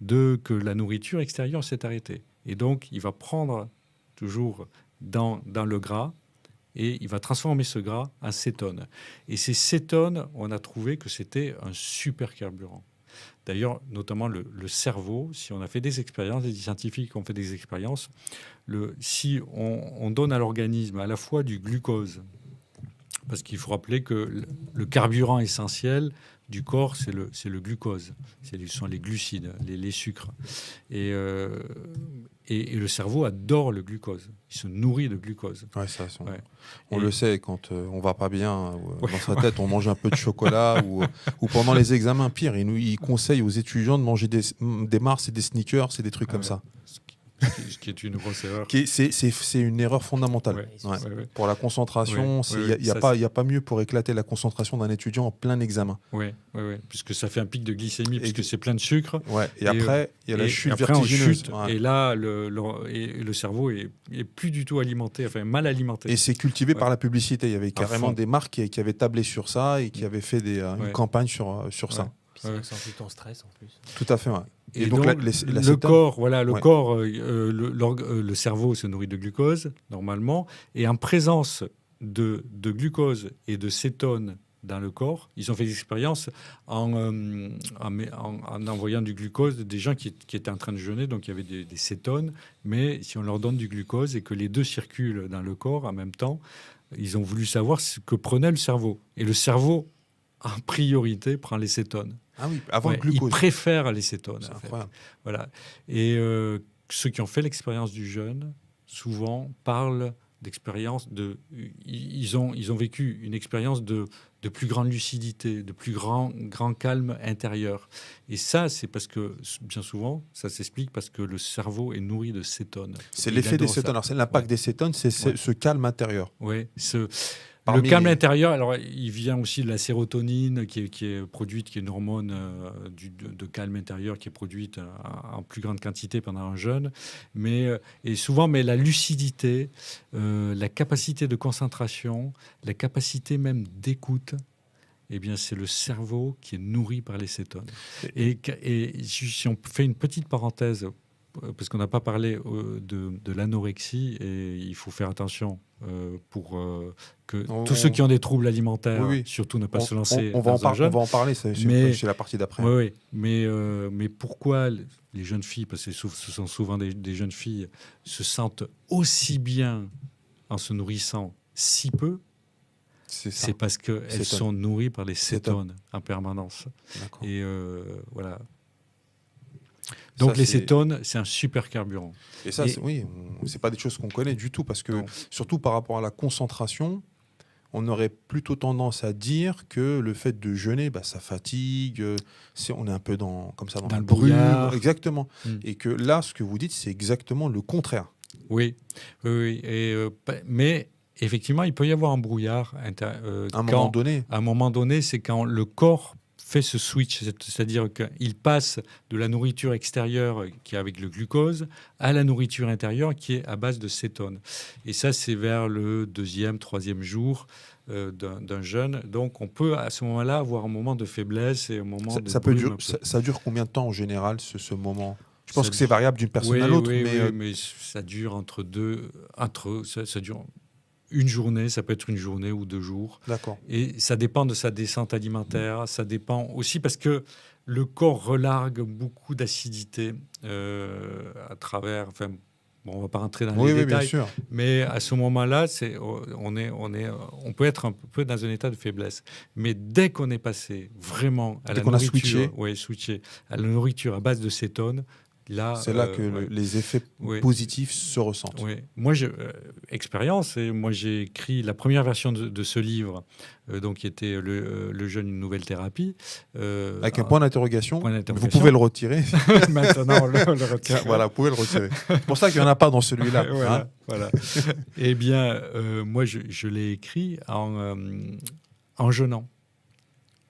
que la nourriture extérieure s'est arrêtée. Et donc, il va prendre toujours dans le gras, et il va transformer ce gras en cétones. Et ces cétones, on a trouvé que c'était un super carburant. D'ailleurs, notamment le cerveau, si on a fait des expériences, des scientifiques ont fait des expériences, si on donne à l'organisme à la fois du glucose, parce qu'il faut rappeler que le carburant essentiel du corps, c'est le glucose, ce sont les glucides, les sucres. Et le cerveau adore le glucose, il se nourrit de glucose. Ouais, ça, on le sait, quand on va pas bien dans sa tête, on mange un peu de chocolat ou pendant les examens, pire, il conseille aux étudiants de manger des Mars et des Snickers, c'est des trucs comme ça. Ce qui est une grosse erreur. C'est une erreur fondamentale. Ouais. Pour la concentration, il n'y a pas mieux pour éclater la concentration d'un étudiant en plein examen. Oui, puisque ça fait un pic de glycémie, puisque c'est plein de sucre. Ouais. Et après, il y a la chute après, vertigineuse. Et là, le cerveau est plus du tout alimenté, enfin mal alimenté. Et c'est cultivé par la publicité. Il y avait carrément des marques qui avaient tablé sur ça et qui avaient fait une campagne sur ça. Puis ça accentue ton stress en plus. Tout à fait, ouais. Et donc, le corps, le cerveau se nourrit de glucose, normalement, et en présence de glucose et de cétones dans le corps, ils ont fait des expériences en envoyant du glucose des gens qui étaient en train de jeûner, donc il y avait des cétones, mais si on leur donne du glucose et que les deux circulent dans le corps en même temps, ils ont voulu savoir ce que prenait le cerveau. Et le cerveau, en priorité, prend les cétones. Ah oui, avant le glucose. Ils préfèrent les cétones. C'est en fait. incroyable. Voilà. Et ceux qui ont fait l'expérience du jeûne, souvent, parlent d'expérience ils ont vécu une expérience de plus grande lucidité, de plus grand calme intérieur. Et ça, c'est parce que, bien souvent, ça s'explique parce que le cerveau est nourri de cétones. C'est l'effet des cétones. Alors, c'est l'impact des cétones, c'est ce calme intérieur. Oui, le calme intérieur, alors il vient aussi de la sérotonine qui est produite, qui est une hormone de calme intérieur qui est produite en plus grande quantité pendant un jeûne. Mais la lucidité, la capacité de concentration, la capacité même d'écoute, eh bien, c'est le cerveau qui est nourri par les cétones. Et si on fait une petite parenthèse parce qu'on n'a pas parlé de l'anorexie, et il faut faire attention pour que tous ceux qui ont des troubles alimentaires, Oui, oui. surtout ne pas se lancer on va dans un jeûne. on va en parler, c'est Mais- la partie d'après. Oui, mais pourquoi les jeunes filles, parce que ce sont souvent des jeunes filles, se sentent aussi bien en se nourrissant si peu? C'est ça. C'est parce qu'elles Cétone. sont nourries par les Cétone. cétones en permanence. D'accord. Et voilà. Donc Ça, les c'est- cétones, c'est un super carburant. Et ça, Et- c'est pas des choses qu'on connaît du tout, parce que, Non. surtout par rapport à la concentration, on aurait plutôt tendance à dire que le fait de jeûner, bah, ça fatigue, on est un peu comme ça, dans Dans la le brume. brouillard. Exactement. Mm. Et que là, ce que vous dites, c'est exactement le contraire. Oui, oui, oui. Mais effectivement, il peut y avoir un brouillard. À un moment donné, À un moment donné, c'est quand le corps fait ce switch, c'est-à-dire qu'il passe de la nourriture extérieure qui est avec le glucose à la nourriture intérieure qui est à base de cétone. Et ça, c'est vers le 2e, 3e jour d'un jeûne. Donc, on peut à ce moment-là avoir un moment de faiblesse et un moment de ça peut brume durer, un peu. ça dure combien de temps en général, ce moment? Je Ça pense que c'est variable d'une personne Oui, à l'autre, oui, mais oui, mais ça dure ça dure une journée, ça peut être une journée ou 2 jours. d'accord. Et ça dépend de sa descente alimentaire, ça dépend aussi parce que le corps relargue beaucoup d'acidité à travers. Enfin, bon, on va pas rentrer dans Oui, les oui, bien détails, sûr. mais à ce moment-là, on peut être un peu dans un état de faiblesse. Mais dès qu'on est passé vraiment à Dès la qu'on a nourriture, switché. switché à la nourriture à base de cétone, là, C'est là que ouais. les effets Oui. positifs se ressentent. Oui, moi, expérience, et moi j'ai écrit la première version de ce livre, donc qui était le jeûne, une nouvelle thérapie. Avec un point d'interrogation, point vous d'interrogation. pouvez le retirer. Maintenant, on le retire. Voilà, vous pouvez le retirer. C'est pour ça qu'il n'y en a pas dans celui-là. Voilà, hein. voilà. Eh bien, moi, je l'ai écrit en jeûnant.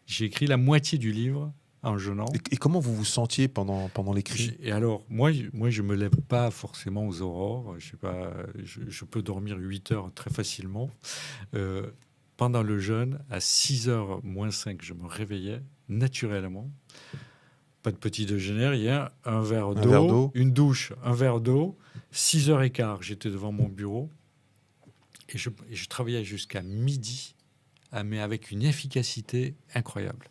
J'ai écrit la moitié du livre en jeûnant. Et comment vous vous sentiez pendant l'écrit? Et alors, moi, je me lève pas forcément aux aurores. Je sais pas, je peux dormir 8 heures très facilement. Pendant le jeûne, à 6h moins 5, je me réveillais naturellement. Pas de petit déjeuner, rien. Un verre verre d'eau. une douche, un verre d'eau. 6h15, j'étais devant mon bureau. Et je travaillais jusqu'à midi, mais avec une efficacité incroyable.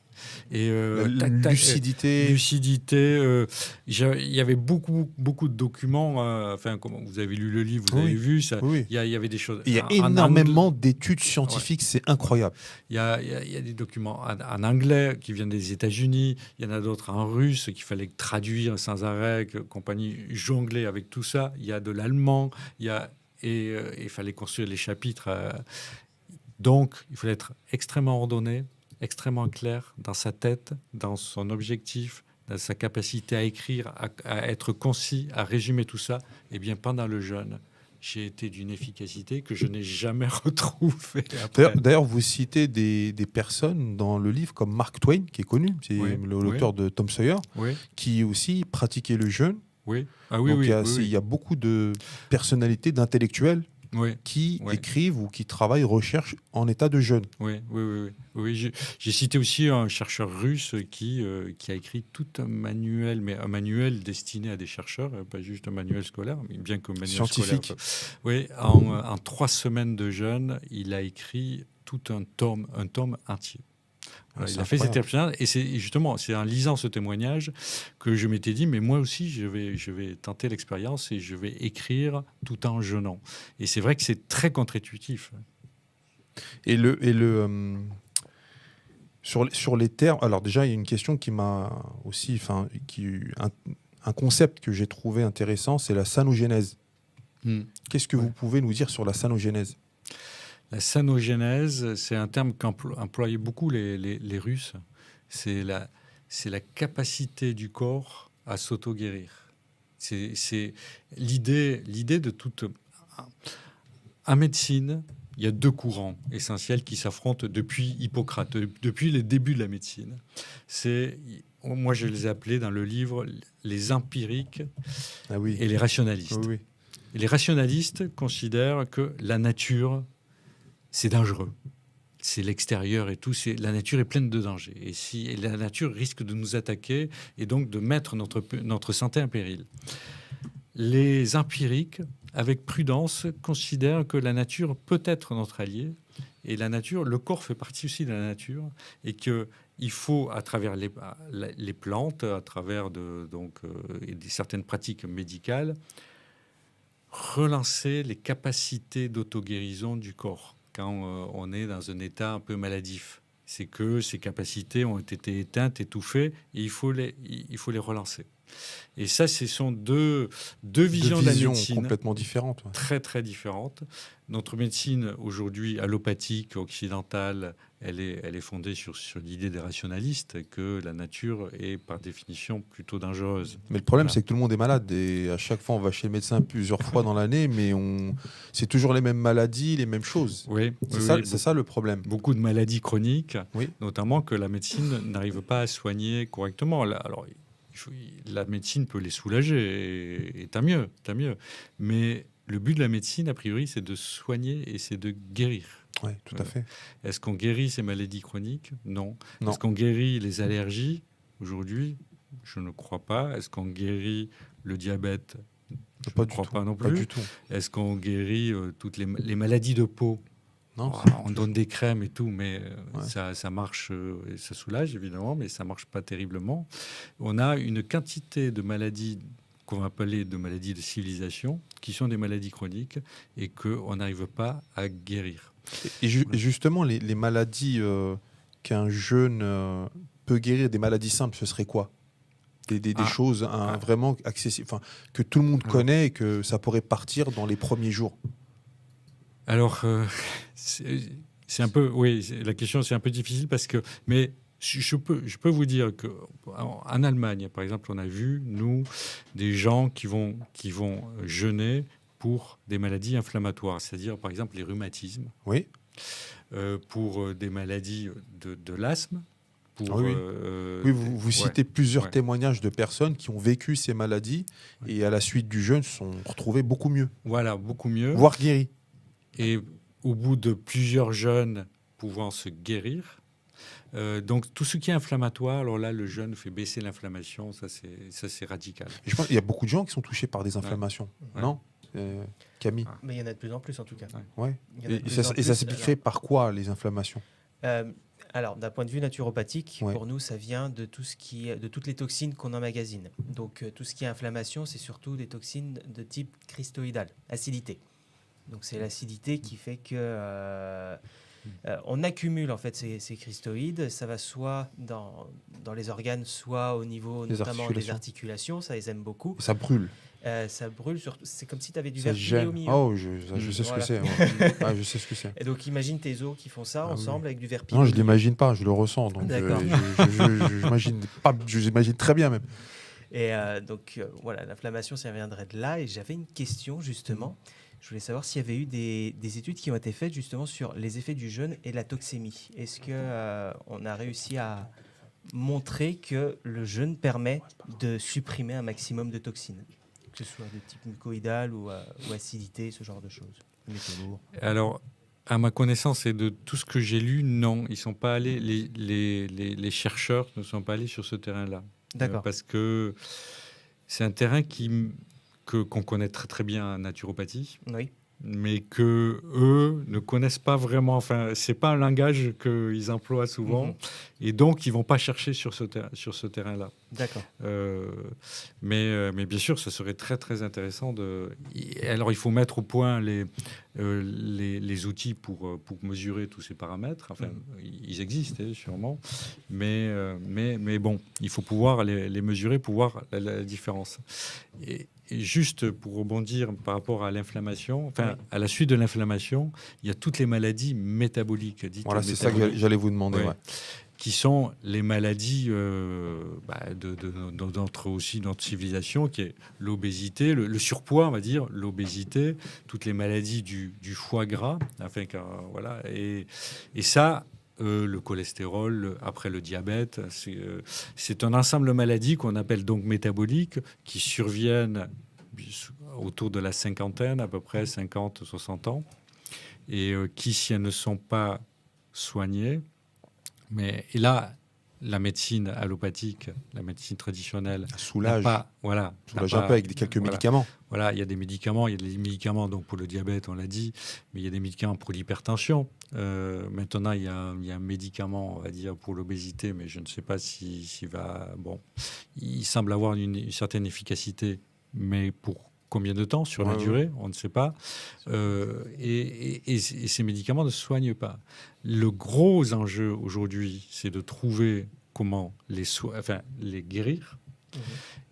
Et La lucidité. lucidité. Il y avait beaucoup de documents. Enfin, comme vous avez lu le livre, vous Oui. avez vu ça. Oui. Il y avait des choses. Il y a en énormément d'études scientifiques, c'est incroyable. il y a des documents en anglais qui viennent des États-Unis. Il y en a d'autres en russe qu'il fallait traduire sans arrêt, compagnie jongler avec tout ça. Il y a de l'allemand. Il fallait construire les chapitres. Donc, il fallait être extrêmement ordonné, extrêmement clair dans sa tête, dans son objectif, dans sa capacité à écrire, à être concis, à résumer tout ça. Eh bien, pendant le jeûne, j'ai été d'une efficacité que je n'ai jamais retrouvée après. D'ailleurs, vous citez des personnes dans le livre comme Mark Twain, qui est connu, c'est Oui, l'auteur de Tom Sawyer, Oui, qui aussi pratiquait le jeûne. oui. Ah oui, Donc, oui, il y a beaucoup de personnalités, d'intellectuels oui. qui Oui. écrivent ou qui travaillent, recherchent en état de jeûne. Oui. J'ai cité aussi un chercheur russe qui a écrit tout un manuel, mais un manuel destiné à des chercheurs, pas juste un manuel scolaire, mais bien que manuel Scientifique. scolaire. Oui, en 3 semaines de jeûne, il a écrit tout un tome entier. Voilà, C'est il a fait cette incroyable. expérience, et c'est justement, c'est en lisant ce témoignage que je m'étais dit, mais moi aussi, je vais tenter l'expérience et je vais écrire tout en jeûnant. Et c'est vrai que c'est très contre-intuitif. Sur les termes, alors déjà, il y a une question qui m'a aussi, un concept que j'ai trouvé intéressant, c'est la sanogénèse. Qu'est-ce que Ouais. vous pouvez nous dire sur la sanogénèse? La sanogénèse, c'est un terme qu'employaient beaucoup les Russes. C'est la capacité du corps à s'auto-guérir. C'est l'idée de toute... En médecine, il y a 2 courants essentiels qui s'affrontent depuis Hippocrate, depuis les débuts de la médecine. Moi, je les ai appelés dans le livre les empiriques Ah oui. et les rationalistes. Oui, oui. Et les rationalistes considèrent que la nature, c'est dangereux. C'est l'extérieur et tout. La nature est pleine de dangers. Et la nature risque de nous attaquer et donc de mettre notre santé en péril. les empiriques, avec prudence, considèrent que la nature peut être notre allié. Et la nature, le corps fait partie aussi de la nature. Et qu'il faut, à travers les plantes, à travers certaines pratiques médicales, relancer les capacités d'auto-guérison du corps quand on est dans un état un peu maladif. C'est que ces capacités ont été éteintes, étouffées, et il faut les relancer. Et ça, ce sont deux visions de la médecine complètement différentes. Ouais. très, très différentes. Notre médecine, aujourd'hui, allopathique, occidentale, elle est fondée sur l'idée des rationalistes, que la nature est, par définition, plutôt dangereuse. Mais le problème, Voilà. c'est que tout le monde est malade. Et à chaque fois, on va chez le médecin plusieurs fois dans l'année, mais c'est toujours les mêmes maladies, les mêmes choses. Oui, C'est ça le problème. beaucoup de maladies chroniques, Oui. notamment que la médecine n'arrive pas à soigner correctement. Alors, la médecine peut les soulager, et tant mieux. Mais le but de la médecine, a priori, c'est de soigner et c'est de guérir. Oui, tout à fait. Est-ce qu'on guérit ces maladies chroniques ? Non. Non. Est-ce qu'on guérit les allergies ? Aujourd'hui, je ne crois pas. Est-ce qu'on guérit le diabète ? Je Pas ne du crois tout. pas non Pas plus. du tout. Est-ce qu'on guérit toutes les maladies de peau ? Non, On donne des crèmes et tout, mais Ouais. ça marche, et ça soulage évidemment, mais ça marche pas terriblement. On a une quantité de maladies qu'on va appeler de maladies de civilisation, qui sont des maladies chroniques et qu'on n'arrive pas à guérir. Et justement, les maladies qu'un jeune peut guérir, des maladies simples, ce serait quoi ? Des choses vraiment accessibles, que tout le monde connaît et que ça pourrait partir dans les premiers jours. Alors, c'est un peu, oui, la question c'est un peu difficile mais je peux vous dire qu'en Allemagne, par exemple, on a vu, nous, des gens qui vont jeûner pour des maladies inflammatoires, c'est-à-dire, par exemple, les rhumatismes, Oui. pour des maladies de l'asthme. Oui. Vous citez plusieurs témoignages de personnes qui ont vécu ces maladies et à la suite du jeûne se sont retrouvées beaucoup mieux. Voilà, beaucoup mieux. Voire guéries. Et au bout de plusieurs jeûnes pouvant se guérir. Donc tout ce qui est inflammatoire, alors là, le jeûne fait baisser l'inflammation, ça c'est radical. Et je pense qu'il y a beaucoup de gens qui sont touchés par des inflammations, Ouais. non Camille? Mais il y en a de plus en plus, en tout cas. Ouais. Il y en a de Et plus en ça plus. s'expliquerait par quoi, les inflammations? Alors, d'un point de vue naturopathique, Ouais. pour nous, ça vient de toutes les toxines qu'on emmagasine. Donc, tout ce qui est inflammation, c'est surtout des toxines de type christoïdal, acidité. Donc, c'est l'acidité qui fait que on accumule en fait ces christoïdes. Ça va soit dans les organes, soit au niveau Des notamment des articulations. articulations. Ça les aime beaucoup. Ça brûle. Ça brûle. C'est comme si tu avais du Ça verre pilé au gêne. milieu. Oh, je sais ce que Voilà. c'est. Ouais. Ah, je sais ce que c'est. Et donc, imagine tes os qui font ça Ah oui. ensemble avec du verre pilé. Non, au je milieu. l'imagine pas, je le ressens. Donc, D'accord. j'imagine très bien même. Et donc, voilà, l'inflammation, ça viendrait de là. Et j'avais une question, justement. Je voulais savoir s'il y avait eu des études qui ont été faites, justement, sur les effets du jeûne et la toxémie. Est-ce qu'on a réussi à montrer que le jeûne permet de supprimer un maximum de toxines, que ce soit de type mucoïdal ou acidité, ce genre de choses? Métaux lourds. Alors, à ma connaissance et de tout ce que j'ai lu, non, ils sont pas allés. Les chercheurs ne sont pas allés sur ce terrain-là. D'accord. Parce que c'est un terrain qu'on connaît très très bien en naturopathie, Oui. mais que eux ne connaissent pas vraiment. Enfin, c'est pas un langage qu'ils emploient souvent, Mhm. et donc ils vont pas chercher sur ce terrain-là. D'accord. Mais bien sûr, ça serait très très intéressant Alors, il faut mettre au point les outils pour mesurer tous ces paramètres. Enfin, ils existent sûrement, mais bon, il faut pouvoir les mesurer pour voir la différence. Et juste pour rebondir par rapport à l'inflammation, à la suite de l'inflammation, il y a toutes les maladies métaboliques. Voilà, c'est ça que j'allais vous demander. Ouais. Ouais. Qui sont les maladies notre civilisation, qui est l'obésité, le surpoids, on va dire, l'obésité, toutes les maladies du foie gras, voilà, et ça, le cholestérol, après le diabète, c'est un ensemble de maladies qu'on appelle donc métaboliques, qui surviennent autour de la cinquantaine, à peu près 50-60 ans, et qui, si elles ne sont pas soignées, et là, la médecine allopathique, la médecine traditionnelle, Soulage, n'a un peu avec quelques médicaments. Voilà, il y a des médicaments donc pour le diabète, on l'a dit, mais il y a des médicaments pour l'hypertension. Maintenant, il y a un médicament, on va dire, pour l'obésité, mais je ne sais pas s'il va... Bon, il semble avoir une certaine efficacité, mais pour combien de temps sur la durée, on ne sait pas. Et ces médicaments ne se soignent pas. Le gros enjeu aujourd'hui, c'est de trouver comment les guérir.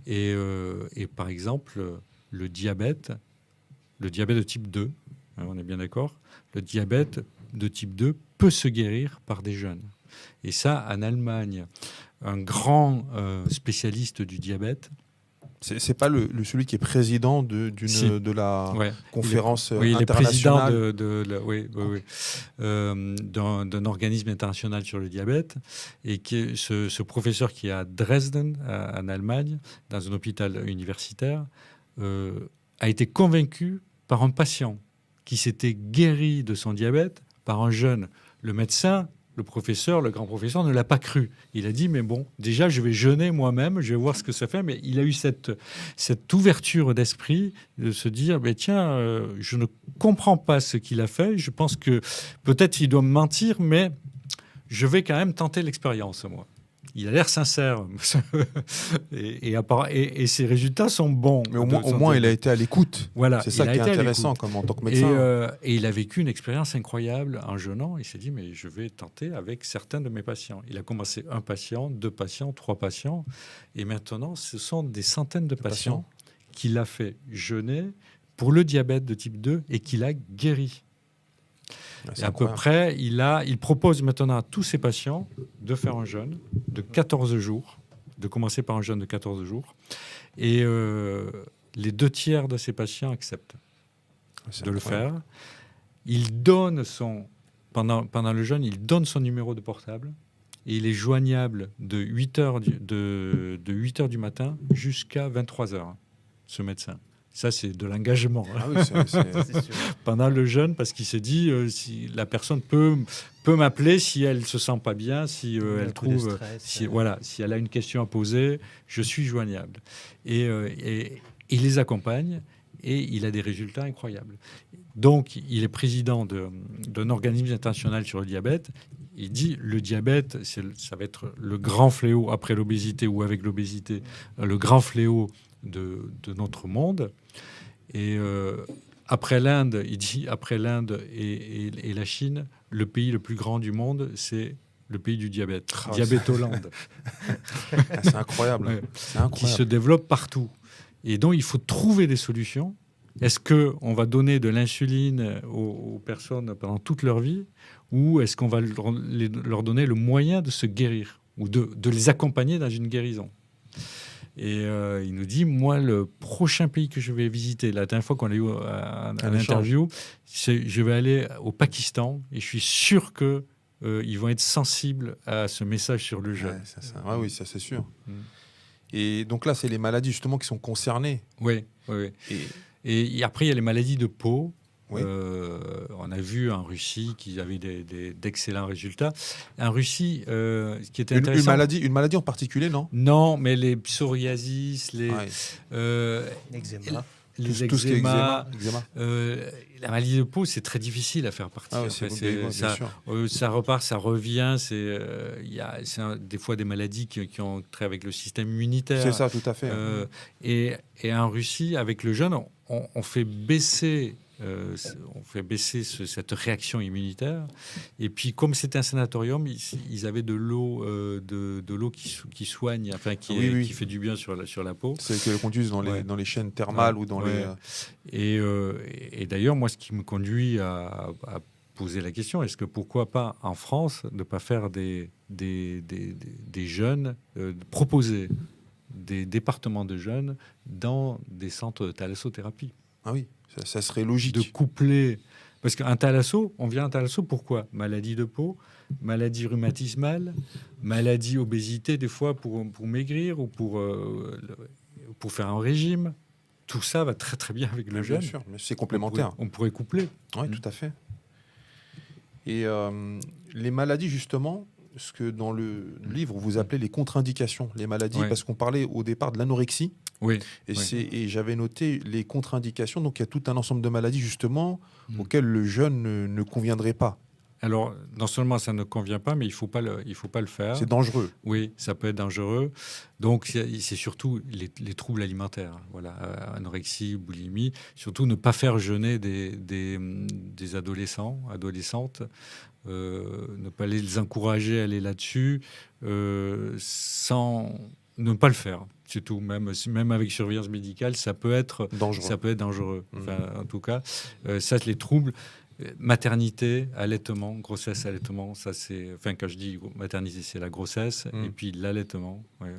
Et par exemple, le diabète de type 2, hein, on est bien d'accord, le diabète de type 2 peut se guérir par des jeunes. Et ça, en Allemagne, un grand spécialiste du diabète. C'est pas celui qui est président de la conférence internationale. D'un organisme international sur le diabète, et ce professeur qui est à Dresden, en Allemagne, dans un hôpital universitaire, a été convaincu par un patient qui s'était guéri de son diabète par un jeune. Le médecin, le grand professeur, ne l'a pas cru. Il a dit, mais bon, déjà, je vais jeûner moi-même, je vais voir ce que ça fait. Mais il a eu cette ouverture d'esprit de se dire, mais tiens, je ne comprends pas ce qu'il a fait. Je pense que peut-être il doit me mentir, mais je vais quand même tenter l'expérience, moi. Il a l'air sincère. et ses résultats sont bons. Mais au moins il a été à l'écoute. Voilà, c'est ça qui est intéressant comme en tant que médecin. Et il a vécu une expérience incroyable en jeûnant. Il s'est dit, mais je vais tenter avec certains de mes patients. Il a commencé 1 patient, 2 patients, 3 patients. Et maintenant, ce sont des centaines de patients qu'il a fait jeûner pour le diabète de type 2 et qu'il a guéri. Et à peu près, il propose maintenant à tous ses patients de faire un jeûne de 14 jours, de commencer par un jeûne de 14 jours. Et les 2 tiers de ses patients acceptent de le faire. Il donne pendant le jeûne, il donne son numéro de portable. Et il est joignable de 8 heures du matin jusqu'à 23 heures, ce médecin. Ça, c'est de l'engagement. Ah oui, c'est sûr. Pendant le jeûne, parce qu'il s'est dit, si la personne peut m'appeler si elle se sent pas bien, si elle trouve, si elle a une question à poser, je suis joignable. Et il les accompagne et il a des résultats incroyables. Donc, il est président d'un organisme international sur le diabète. Il dit, le diabète, ça va être le grand fléau après l'obésité ou avec l'obésité, le grand fléau de notre monde. Et après l'Inde, il dit, après l'Inde et la Chine, le pays le plus grand du monde, c'est le pays du diabète. Diabétoland. C'est incroyable. Ouais. C'est incroyable. Qui se développe partout. Et donc, il faut trouver des solutions. Est-ce qu'on va donner de l'insuline aux personnes pendant toute leur vie, ou est-ce qu'on va leur donner le moyen de se guérir, ou de les accompagner dans une guérison? Et il nous dit, moi, le prochain pays que je vais visiter, la dernière fois qu'on a eu à l'interview, je vais aller au Pakistan, et je suis sûr qu'ils vont être sensibles à ce message sur le jeûne. Ouais, oui, ça c'est sûr. Et donc là, c'est les maladies justement qui sont concernées. Oui. Et après, il y a les maladies de peau. Oui. On a vu en Russie qu'ils avaient d'excellents résultats. En Russie, ce qui était intéressant... Une maladie en particulier, non? Non, mais les psoriasis, les eczémas. La maladie de peau, c'est très difficile à faire partir. Ça repart, ça revient. Des fois des maladies qui ont trait avec le système immunitaire. C'est ça, tout à fait. Et en Russie, avec le jeûne, on fait baisser cette réaction immunitaire. Et puis, comme c'était un sanatorium, ils avaient de l'eau qui soigne, enfin qui fait du bien sur la peau. C'est qu'on utilise dans les chaînes thermales ou dans les... Et d'ailleurs, moi, ce qui me conduit à poser la question, est-ce que pourquoi pas en France ne pas faire des jeunes, proposer des départements de jeunes dans des centres de thalassothérapie? Ah oui, ça serait logique. De coupler... Parce qu'un thalasso, on vient à un thalasso, pourquoi? Maladie de peau, maladie rhumatismale, maladie obésité, des fois pour maigrir ou pour faire un régime. Tout ça va très très bien avec le jeûne. Bien sûr, mais c'est complémentaire. On pourrait coupler. Oui, tout à fait. Et les maladies, justement, ce que dans le livre vous appelez les contre-indications, les maladies, Ouais. parce qu'on parlait au départ de l'anorexie. Oui. Et, Oui. et j'avais noté les contre-indications. Donc il y a tout un ensemble de maladies justement Mm. auxquelles le jeûne ne conviendrait pas. Alors, non seulement ça ne convient pas, mais il faut pas le faire. C'est dangereux. Oui, ça peut être dangereux. Donc, c'est surtout les troubles alimentaires. Voilà, anorexie, boulimie. Surtout ne pas faire jeûner des adolescents, adolescentes. Ne pas les encourager à aller là-dessus sans ne pas le faire. C'est tout. Même avec surveillance médicale, ça peut être Dangereux. Ça peut être dangereux. Mhm. Enfin, en tout cas, ça, les troubles. Maternité, allaitement, grossesse, allaitement, ça c'est. Enfin, quand je dis maternité, c'est la grossesse, Mm. et puis l'allaitement, ouais.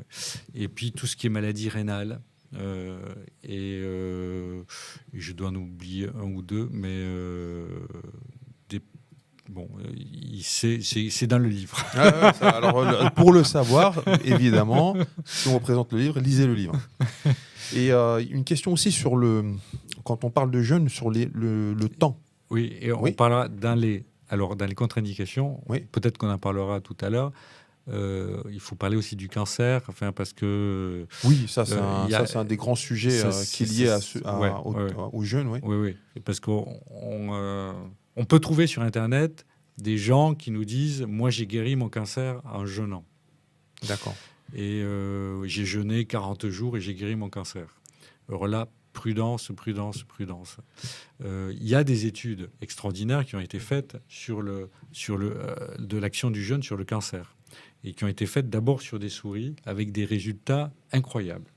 Et puis tout ce qui est maladie rénale. Je dois en oublier un ou deux, mais bon, c'est dans le livre. Ah ouais, alors, pour le savoir, évidemment, si on représente le livre, lisez le livre. Et une question aussi sur quand on parle de jeûne, sur le temps. Oui, et on Oui. parlera dans les contre-indications. Oui. Peut-être qu'on en parlera tout à l'heure. Il faut parler aussi du cancer, enfin, parce que Oui, ça c'est y a- un des grands sujets ça, qui est lié ouais, au jeûne. Oui. oui, parce qu'on peut trouver sur Internet des gens qui nous disent « Moi, j'ai guéri mon cancer en jeûnant. D'accord. Et j'ai jeûné 40 jours et j'ai guéri mon cancer. » Alors là, prudence, prudence, prudence. Il y a des études extraordinaires qui ont été faites de l'action du jeûne sur le cancer et qui ont été faites d'abord sur des souris avec des résultats incroyables.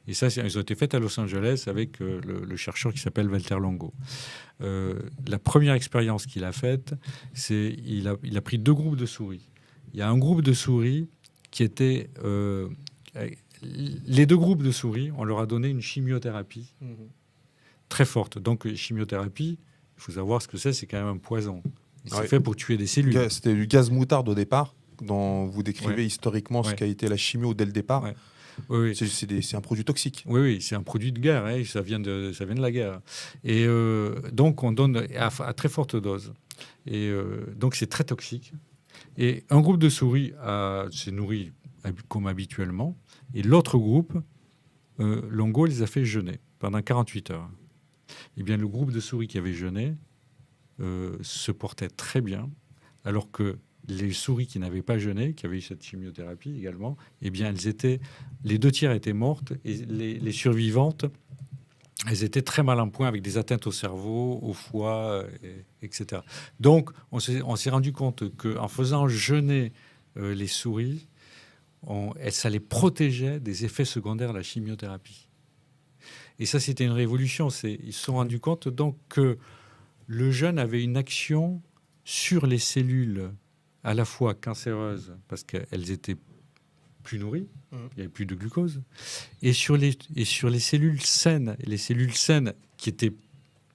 Et ça, elles ont été faites à Los Angeles avec le chercheur qui s'appelle Walter Longo. La première expérience qu'il a faite, c'est il a pris 2 groupes de souris. Il y a un groupe de souris qui était... les 2 groupes de souris, on leur a donné une chimiothérapie Mhm. très forte. Donc, chimiothérapie, il faut savoir ce que c'est quand même un poison. C'est Ouais. fait pour tuer des cellules. C'était du gaz moutarde au départ, dont vous décrivez Ouais. historiquement ce Ouais. qu'a été la chimio dès le départ. Ouais. Oui, oui. C'est un produit toxique. Oui, oui, c'est un produit de guerre, hein, ça vient de la guerre. Et donc, on donne à très forte dose. Et donc, c'est très toxique. Et un groupe de souris s'est nourri comme habituellement. Et l'autre groupe, Longo les a fait jeûner pendant 48 heures. Eh bien, le groupe de souris qui avait jeûné se portait très bien, alors que les souris qui n'avaient pas jeûné, qui avaient eu cette chimiothérapie également, eh bien, les 2 tiers étaient mortes et les survivantes, elles étaient très mal en point avec des atteintes au cerveau, au foie, etc. Donc, on s'est rendu compte qu'en faisant jeûner les souris, ça les protégeait des effets secondaires de la chimiothérapie. Et ça, c'était une révolution. Ils se sont rendus compte donc que le jeûne avait une action sur les cellules à la fois cancéreuses, parce qu'elles étaient plus nourries, il n'y avait plus de glucose, et sur les cellules saines. Et les cellules saines qui étaient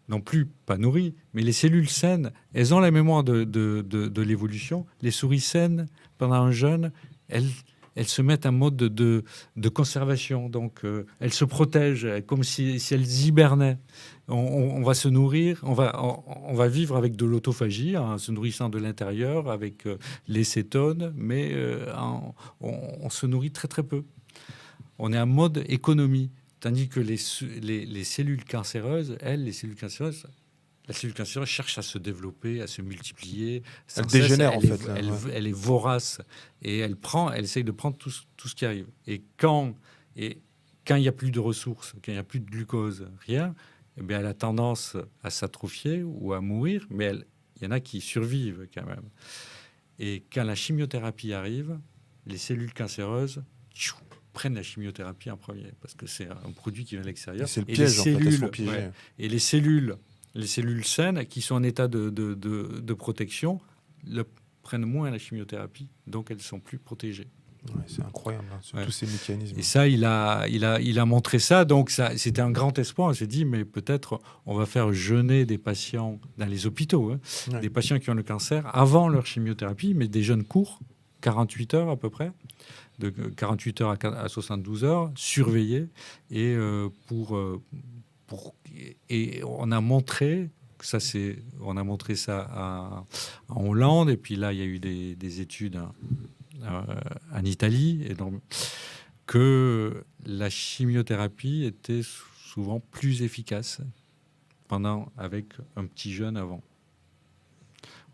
non plus pas nourries, mais les cellules saines, elles ont la mémoire de l'évolution. Les souris saines, pendant un jeûne, elles se mettent en mode de conservation. Donc, elles se protègent comme si elles hibernaient. On va se nourrir, on va vivre avec de l'autophagie, en se nourrissant de l'intérieur, avec les cétones, mais on se nourrit très, très peu. On est en mode économie. Tandis que les cellules cancéreuses, la cellule cancéreuse cherche à se développer, à se multiplier. Elle dégénère, en fait. Elle est vorace et elle essaye de prendre tout ce qui arrive. Et quand il n'y a plus de ressources, quand il n'y a plus de glucose, rien, eh bien, elle a tendance à s'atrophier ou à mourir, mais il y en a qui survivent quand même. Et quand la chimiothérapie arrive, les cellules cancéreuses prennent la chimiothérapie en premier, parce que c'est un produit qui vient de l'extérieur. C'est le Et piège, les en fait, elles cellules, sont piégées. ouais, et les cellules saines, qui sont en état de protection, prennent moins la chimiothérapie, donc elles sont plus protégées. Ouais, c'est incroyable, hein, Ouais. tous ces mécanismes. Et ça, il a montré ça, donc c'était un grand espoir. On s'est dit, mais peut-être on va faire jeûner des patients dans les hôpitaux, hein, Ouais. des patients qui ont le cancer avant leur chimiothérapie, mais des jeûnes courts, 48 heures à peu près, de 48 heures à 72 heures, surveillés, et on a montré ça, on a montré ça en Hollande, et puis là, il y a eu des études en Italie, et donc, que la chimiothérapie était souvent plus efficace avec un petit jeune avant.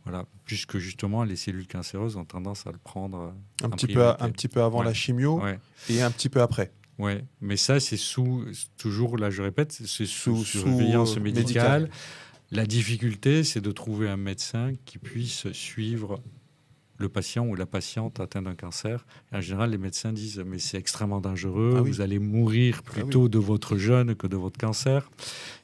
Voilà, puisque justement les cellules cancéreuses ont tendance à le prendre un petit peu avant la chimio et un petit peu après. Ouais, mais ça c'est toujours là je répète, c'est sous surveillance médicale. La difficulté, c'est de trouver un médecin qui puisse suivre le patient ou la patiente atteinte d'un cancer. Et en général, les médecins disent mais c'est extrêmement dangereux, vous allez mourir plutôt de votre jeûne que de votre cancer,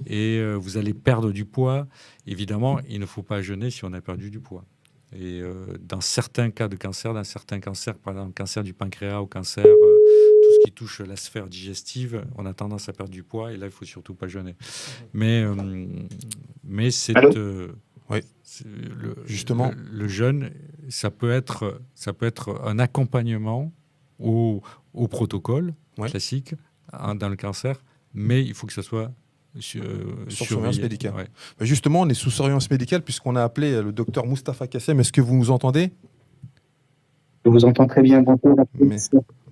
et vous allez perdre du poids. Évidemment, il ne faut pas jeûner si on a perdu du poids. Et dans certains cas de cancer, par exemple le cancer du pancréas ou cancer, tout ce qui touche la sphère digestive, on a tendance à perdre du poids, et là, il ne faut surtout pas jeûner. Mais c'est... justement, le jeûne, ça peut être un accompagnement au protocole classique dans le cancer, mais il faut que ça soit surveillance médicale. Ouais. Bah justement, on est sous surveillance médicale puisqu'on a appelé le docteur Moustapha Kassem. Est-ce que vous nous entendez ? Je vous entends très bien.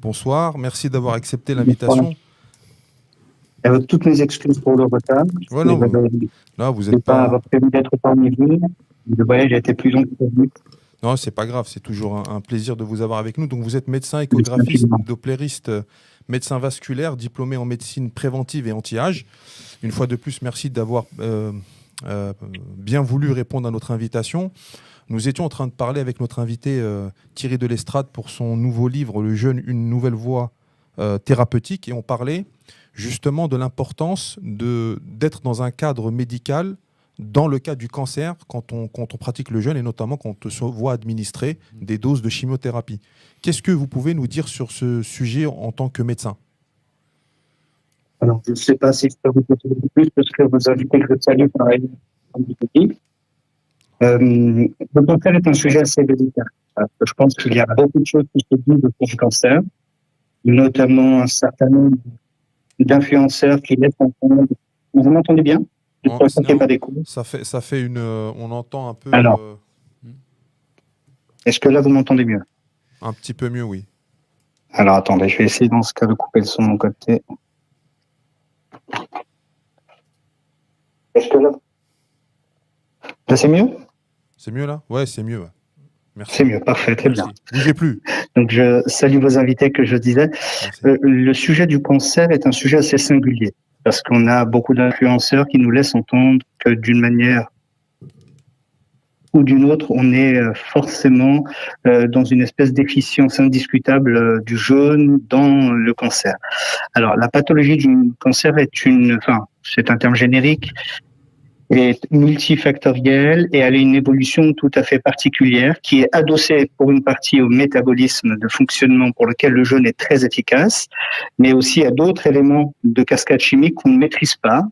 Bonsoir, merci d'avoir accepté l'invitation. Avec toutes mes excuses pour le retard. Vous n'êtes pas prévu d'être parmi vous. Le voyage a été plus long que prévu. Non, c'est pas grave, c'est toujours un plaisir de vous avoir avec nous. Donc vous êtes médecin échographiste, dopplériste, médecin vasculaire, diplômé en médecine préventive et anti-âge. Une fois de plus, merci d'avoir bien voulu répondre à notre invitation. Nous étions en train de parler avec notre invité Thierry de l'Estrade pour son nouveau livre « Le jeûne, une nouvelle voie thérapeutique ». Et on parlait justement de l'importance d'être dans un cadre médical dans le cas du cancer, quand on pratique le jeûne, et notamment quand on se voit administrer des doses de chimiothérapie. Qu'est-ce que vous pouvez nous dire sur ce sujet en tant que médecin ? Alors, je ne sais pas si je peux vous dire plus, parce que vous invitez que je salue pareil. Le cancer est un sujet assez délicat. Je pense qu'il y a beaucoup de choses qui se disent autour du cancer, notamment un certain nombre d'influenceurs qui laissent entendre. Vous m'entendez bien ? Ça fait une. On entend un peu. Alors, est-ce que là vous m'entendez mieux ? Un petit peu mieux, oui. Alors attendez, je vais essayer dans ce cas de couper le son de mon côté. Est-ce que là c'est mieux ? C'est mieux là ? Ouais, c'est mieux. Ouais. Merci. C'est mieux, parfait, très bien. Bougez plus. Donc je salue vos invités que je disais. Le sujet du cancer est un sujet assez singulier. Parce qu'on a beaucoup d'influenceurs qui nous laissent entendre que d'une manière ou d'une autre, on est forcément dans une espèce d'efficience indiscutable du jeûne dans le cancer. Alors, la pathologie du cancer c'est un terme générique, est multifactorielle et elle a une évolution tout à fait particulière qui est adossée pour une partie au métabolisme de fonctionnement pour lequel le jeûne est très efficace, mais aussi à d'autres éléments de cascade chimique qu'on ne maîtrise pas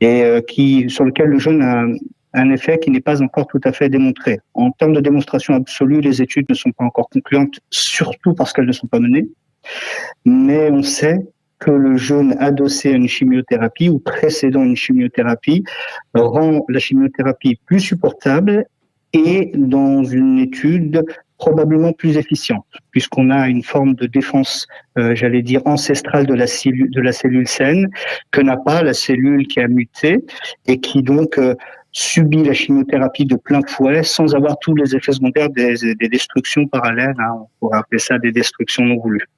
et sur lequel le jeûne a un effet qui n'est pas encore tout à fait démontré. En termes de démonstration absolue, les études ne sont pas encore concluantes, surtout parce qu'elles ne sont pas menées, mais on sait que le jeûne adossé à une chimiothérapie ou précédant une chimiothérapie rend la chimiothérapie plus supportable et dans une étude probablement plus efficiente, puisqu'on a une forme de défense, ancestrale de la cellule saine que n'a pas la cellule qui a muté et qui donc subit la chimiothérapie de plein fouet sans avoir tous les effets secondaires des destructions parallèles. On pourrait appeler ça des destructions non voulues.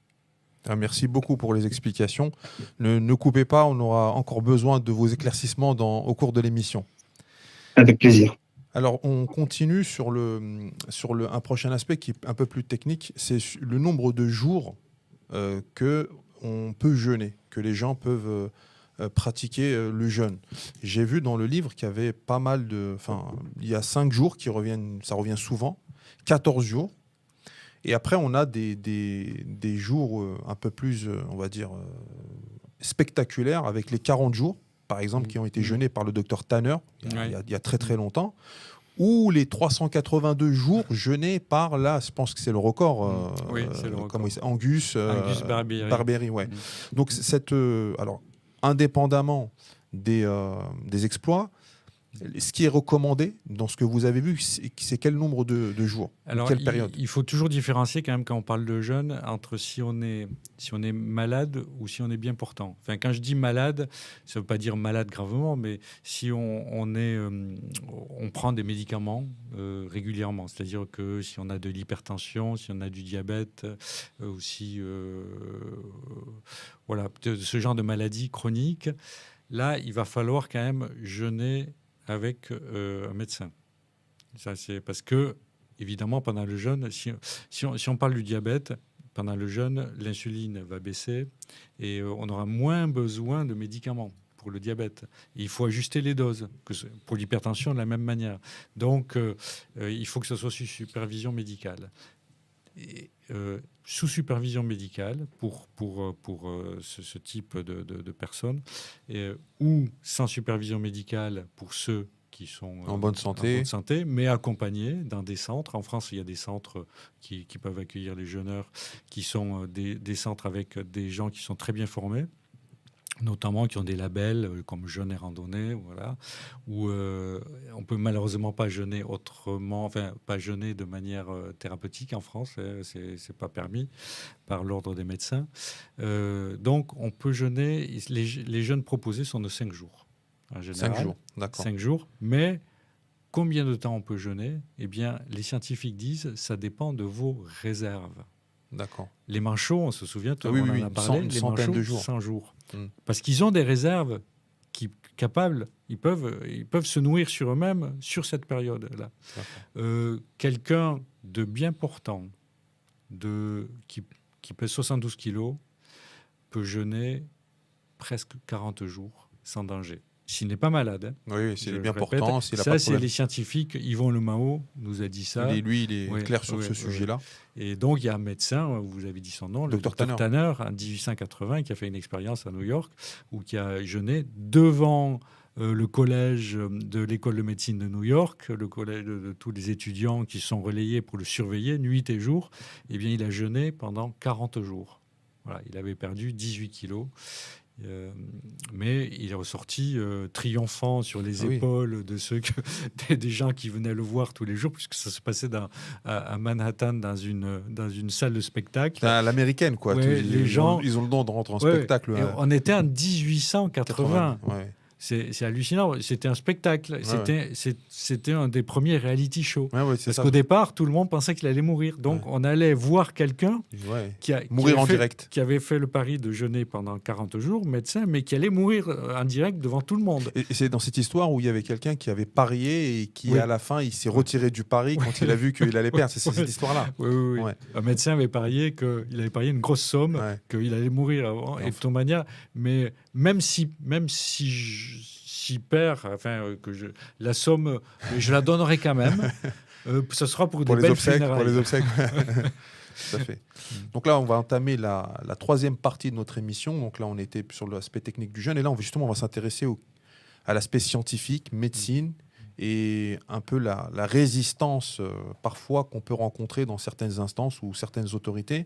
Merci beaucoup pour les explications. Ne coupez pas, on aura encore besoin de vos éclaircissements au cours de l'émission. Avec plaisir. Alors, on continue sur un prochain aspect qui est un peu plus technique, c'est le nombre de jours qu'on peut jeûner, que les gens peuvent pratiquer le jeûne. J'ai vu dans le livre qu'il y avait pas mal il y a 5 jours qui reviennent, ça revient souvent, 14 jours. Et après, on a des jours un peu plus, on va dire, spectaculaires, avec les 40 jours, par exemple, qui ont été jeûnés par le docteur Tanner il y a très très longtemps, ou les 382 jours jeûnés par, là, je pense que c'est le record, c'est le record. Comment Angus Barbieri. Ouais. Donc, alors, indépendamment des exploits, Ce qui est recommandé dans ce que vous avez vu, c'est quel nombre de jours? Alors, quelle période? il faut toujours différencier quand même quand on parle de jeûne entre si on est malade ou si on est bien portant. Enfin, quand je dis malade, ça ne veut pas dire malade gravement, mais si on prend des médicaments régulièrement, c'est-à-dire que si on a de l'hypertension, si on a du diabète, ou si voilà, ce genre de maladie chronique, là, il va falloir quand même jeûner avec un médecin. Ça, c'est parce que, évidemment, pendant le jeûne, si on parle du diabète, pendant le jeûne, l'insuline va baisser et on aura moins besoin de médicaments pour le diabète. Et il faut ajuster les doses, pour l'hypertension de la même manière. Donc, il faut que ce soit sous supervision médicale. Et, sous supervision médicale pour ce type de personnes, ou sans supervision médicale pour ceux qui sont en bonne santé, mais accompagnés dans des centres. En France, il y a des centres qui peuvent accueillir les jeûneurs, qui sont des centres avec des gens qui sont très bien formés, notamment qui ont des labels comme jeûne et randonnée, voilà, où on peut malheureusement pas jeûner autrement, enfin pas jeûner de manière thérapeutique en France, c'est pas permis par l'ordre des médecins. Donc on peut jeûner. Les jeûnes proposés sont de 5 jours. En général, 5 jours, d'accord. 5 jours, mais combien de temps on peut jeûner? Eh bien, les scientifiques disent ça dépend de vos réserves. D'accord. Les manchots, on se souvient, tout le monde en a parlé, une les centaine manchots, de jours. 100 jours. Mm. Parce qu'ils ont des réserves capables, ils peuvent se nourrir sur eux-mêmes sur cette période-là. Quelqu'un de bien portant, qui pèse 72 kilos, peut jeûner presque 40 jours sans danger. S'il n'est pas malade. Hein. Oui, s'il est bien portant, s'il n'a pas de Ça, c'est problème. les scientifiques. Yvon Le Mao nous a dit ça. Lui, il est clair sur ce sujet-là. Et donc, il y a un médecin, vous avez dit son nom, le Dr Tanner, en 1880, qui a fait une expérience à New York, où qui a jeûné devant le collège de l'école de médecine de New York, le collège de tous les étudiants qui sont relayés pour le surveiller nuit et jour. Eh bien, il a jeûné pendant 40 jours. Voilà, il avait perdu 18 kilos. Mais il est ressorti triomphant sur les épaules de des gens qui venaient le voir tous les jours, puisque ça se passait à Manhattan dans une salle de spectacle. À l'américaine, quoi. Ouais, ils ont le don de rentrer en spectacle. On était en 1880. Ouais. C'est hallucinant. C'était un spectacle. C'était un des premiers reality shows. Parce qu'au départ, tout le monde pensait qu'il allait mourir. Donc, on allait voir quelqu'un mourir en direct. Qui avait fait le pari de jeûner pendant 40 jours, médecin, mais qui allait mourir en direct devant tout le monde. Et c'est dans cette histoire où il y avait quelqu'un qui avait parié et qui, à la fin, il s'est retiré du pari quand il a vu qu'il allait perdre. C'est cette histoire-là. Oui. Un médecin avait parié qu'il avait parié une grosse somme, qu'il allait mourir avant. Et de toute manière, mais même si j'y perds, la somme, je la donnerai quand même. Ce sera pour des belles funérailles. Pour les obsèques. Tout à fait. Donc là, on va entamer la troisième partie de notre émission. Donc là, on était sur l'aspect technique du jeûne. Et là, on va s'intéresser à l'aspect scientifique, médecine, et un peu la résistance parfois qu'on peut rencontrer dans certaines instances ou certaines autorités.